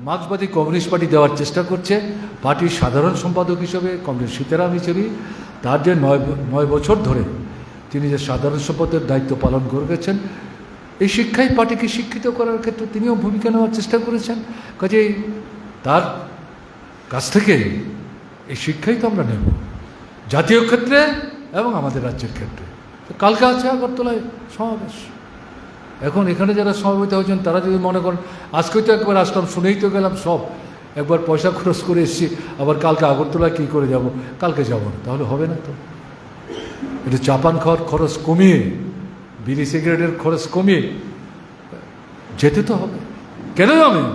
মার্ক্সবাদী কমিউনিস্ট পার্টি দেওয়ার চেষ্টা করছে। পার্টির সাধারণ সম্পাদক হিসেবে কমরেড সীতারাম ইয়েচুরি, তার যে 9 বছর ধরে তিনি যে সাধারণ সম্পাদকের দায়িত্ব পালন করে গেছেন, এই শিক্ষাই পার্টিকে শিক্ষিত করার ক্ষেত্রে তিনিও ভূমিকা নেওয়ার চেষ্টা করেছেন। কাজেই তার কাছ থেকে এই শিক্ষাই তো আমরা নেব জাতীয় ক্ষেত্রে এবং আমাদের রাজ্যের ক্ষেত্রে। কালকে আছে আগরতলায় সমাবেশ। এখন এখানে যারা সমবেত হয়েছেন তারা যদি মনে করেন আজকেই তো একবার আসলাম, শুনেই তো গেলাম সব, একবার পয়সা খরচ করে এসেছি, আবার কালকে আগরতলায় কী করে যাব, কালকে যাব না, তাহলে হবে না তো। এটা চাপান খাওয়ার খরচ কমিয়ে, বিড়ি সিগারেটের খরচ কমিয়ে যেতে তো হবে। কেন যাবেন?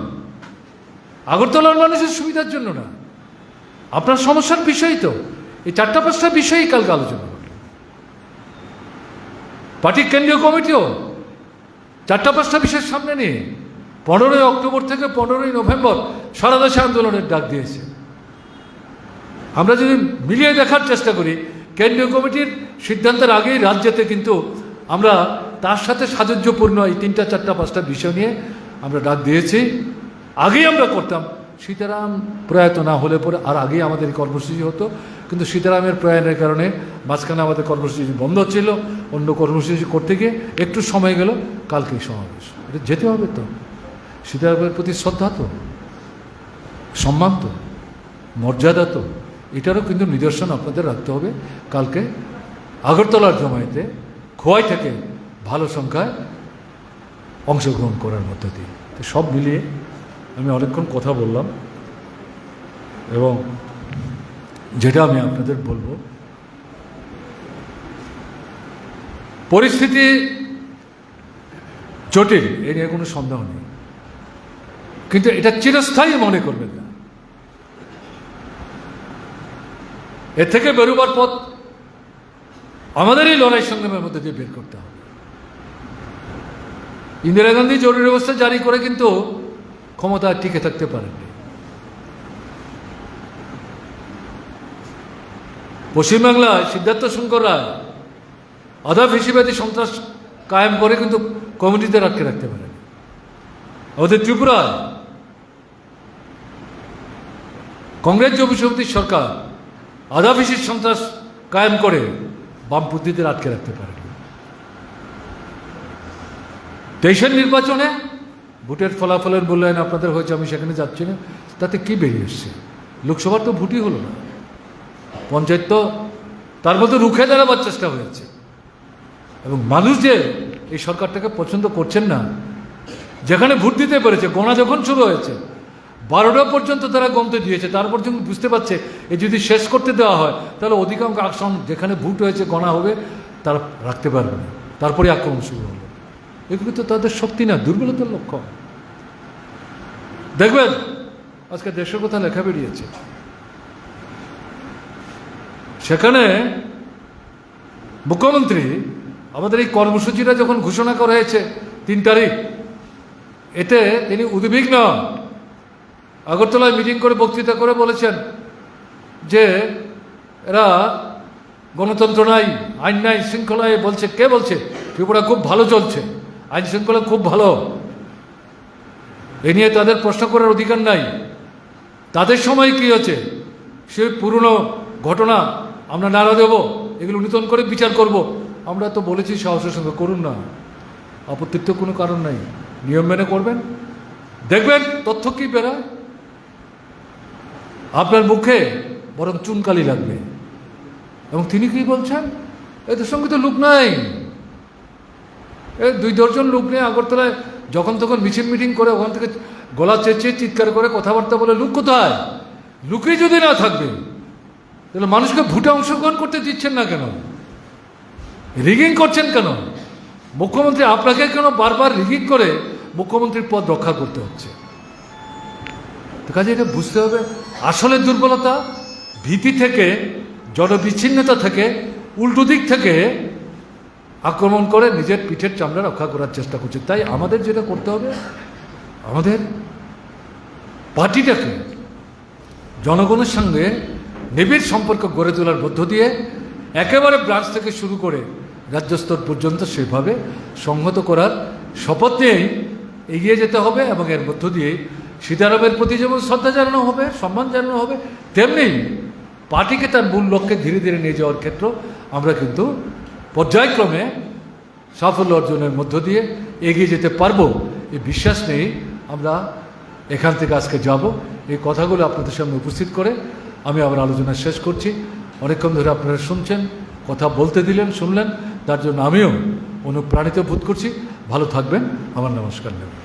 আগরতলার মানুষের সুবিধার জন্য না, আপনার সমস্যার বিষয় তো। এই 4-5টা বিষয়ই কালকে আলোচনা করল পার্টির কেন্দ্রীয় কমিটিও। 4-5টা বিষয়ের সামনে নিয়ে 15ই অক্টোবর থেকে 15ই নভেম্বর সারা দেশে আন্দোলনের ডাক দিয়েছে। আমরা যদি মিলিয়ে দেখার চেষ্টা করি, কেন্দ্রীয় কমিটির সিদ্ধান্তের আগেই রাজ্যেতে কিন্তু আমরা তার সাথে সাযুজ্যপূর্ণ এই 3টা 4টা 5টা বিষয় নিয়ে আমরা ডাক দিয়েছি। আগেই আমরা করতাম, সীতারাম প্রয়াত না হলে পরে আর আগেই আমাদের কর্মসূচি হতো। কিন্তু সীতারামের প্রয়াণের কারণে মাঝখানে আমাদের কর্মসূচি বন্ধ ছিল, অন্য কর্মসূচি করতে গিয়ে একটু সময় গেল। কালকেই সমাবেশ, এটা যেতে হবে তো। সীতারামের প্রতি শ্রদ্ধা তো, সম্মান তো, মর্যাদা তো, এটারও কিন্তু নিদর্শন আপনাদের রাখতে হবে। কালকে আগরতলার জমায়েতে খোয়াই থেকে ভালো সংখ্যায় অংশগ্রহণ করার মধ্য দিয়ে। তো সব মিলিয়ে আমি অনেকক্ষণ কথা বললাম, এবং যেটা আমি আপনাদের বলবো, পরিস্থিতি জটিল, এ নিয়ে কোনো সন্দেহ নেই, কিন্তু এটা চিরস্থায়ী মনে করবেন না। এর থেকে বেরোবার পথ আমাদের এই লড়াই সংগ্রামের মধ্যে দিয়ে বের করতে হবে। ইন্দিরা গান্ধী জরুরি অবস্থা জারি করে কিন্তু ক্ষমতায় টিকে থাকতে পারেননি। পশ্চিমবাংলায় সিদ্ধার্থ শঙ্কর রায় আধা ফেসিবাদী সন্ত্রাস কায়েম করে কিন্তু কমিটিদের আটকে রাখতে পারেন। আমাদের ত্রিপুরায় কংগ্রেস যুব সমিতির সরকার আধা ফেসির সন্ত্রাস কায়েম করে বামপন্থীদের আটকে রাখতে পারেন। 23-এর নির্বাচনে ভোটের ফলাফলের মূল্যায়ন আপনাদের হয়েছে, আমি সেখানে যাচ্ছি না। তাতে কি বেরিয়ে এসছে? লোকসভার তো ভোটই হলো না, পঞ্চায়েত তো তার মধ্যে রুখে দাঁড়াবার চেষ্টা হয়েছে। এবং মানুষ যে এই সরকারটাকে পছন্দ করছেন না, যেখানে ভোট দিতে পেরেছে, গোনা যখন শুরু হয়েছে 12টা পর্যন্ত তারা গমতে দিয়েছে, তারপর যখন বুঝতে পারছে এ যদি শেষ করতে দেওয়া হয় তাহলে অধিকাংশ আসন যেখানে ভোট হয়েছে গণা হবে, তারা রাখতে পারবে না, তারপরে আক্রমণ শুরু হলো। এগুলো তো তাদের শক্তি না, দুর্বলতার লক্ষ্য। দেখবেন আজকে দেশের কথা লেখা বেরিয়েছে, সেখানে মুখ্যমন্ত্রী আমাদের এই কর্মসূচিটা যখন ঘোষণা করা হয়েছে 3 তারিখ, এতে তিনি উদ্বিগ্ন। আগরতলায় মিটিং করে বক্তৃতা করে বলেছেন যে এরা গণতন্ত্র নাই, আইন নাই, শৃঙ্খলায় বলছে, কে বলছে ত্রিপুরা খুব ভালো চলছে, আইন শৃঙ্খলা খুব ভালো? এ নিয়ে তাদের প্রশ্ন করার অধিকার নাই। তাদের সময় কি হচ্ছে সে পুরনো ঘটনা আমরা নাড়া দেব, এগুলো নূতন করে বিচার করব। আমরা তো বলেছি সাহসের সঙ্গে করুন না, আপত্তির তো কোনো কারণ নাই, নিয়ম মেনে করবেন, দেখবেন তথ্য কি বেরোয়। আপনার মুখে বরং চুনকালি লাগবে। এবং তিনি কি বলছেন, এদের সঙ্গে তো লোক নাই, এই 2-10 লোক নিয়ে আগরতলায় যখন তখন মিছিল মিটিং করে ওখান থেকে গলা চেঁচিয়ে চিৎকার করে কথাবার্তা বলে, লোক কোথায়? লোকই যদি না থাকবে তাহলে মানুষকে ভোটে অংশগ্রহণ করতে দিচ্ছেন না কেন? রিগিং করছেন কেন? মুখ্যমন্ত্রী আপনাকে কেন বারবার রিগিং করে মুখ্যমন্ত্রীর পদ রক্ষা করতে হচ্ছে? তো কাজে এটা বুঝতে হবে আসলে দুর্বলতা ভীতি থেকে, জনবিচ্ছিন্নতা থেকে, উল্টো দিক থেকে আক্রমণ করে নিজের পিঠের চামড়া রক্ষা করার চেষ্টা করছে। তাই আমাদের যেটা করতে হবে, আমাদের পার্টিটাকে জনগণের সঙ্গে নিবিড় সম্পর্ক গড়ে তোলার মধ্য দিয়ে একেবারে ব্রাঞ্চ থেকে শুরু করে রাজ্য স্তর পর্যন্ত সেভাবে সংহত করার শপথ নিয়েই এগিয়ে যেতে হবে। এবং এর মধ্য দিয়ে সীতারামের প্রতি যেমন শ্রদ্ধা জানানো হবে, সম্মান জানানো হবে, তেমনি পার্টিকে তার মূল লক্ষ্যে ধীরে ধীরে নিয়ে যাওয়ার ক্ষেত্রে আমরা কিন্তু পর্যায়ক্রমে সাফল্য অর্জনের মধ্য দিয়ে এগিয়ে যেতে পারবো, এই বিশ্বাস নেই আমরা এখান থেকে আজকে যাব। এই কথাগুলো আপনাদের সামনে উপস্থিত করে আমি আবার আলোচনা শেষ করছি। অনেকক্ষণ ধরে আপনারা শুনছেন, কথা বলতে দিলেন, শুনলেন, তার জন্য আমিও অনুপ্রাণিত বোধ করছি। ভালো থাকবেন, আমার নমস্কার নেবেন।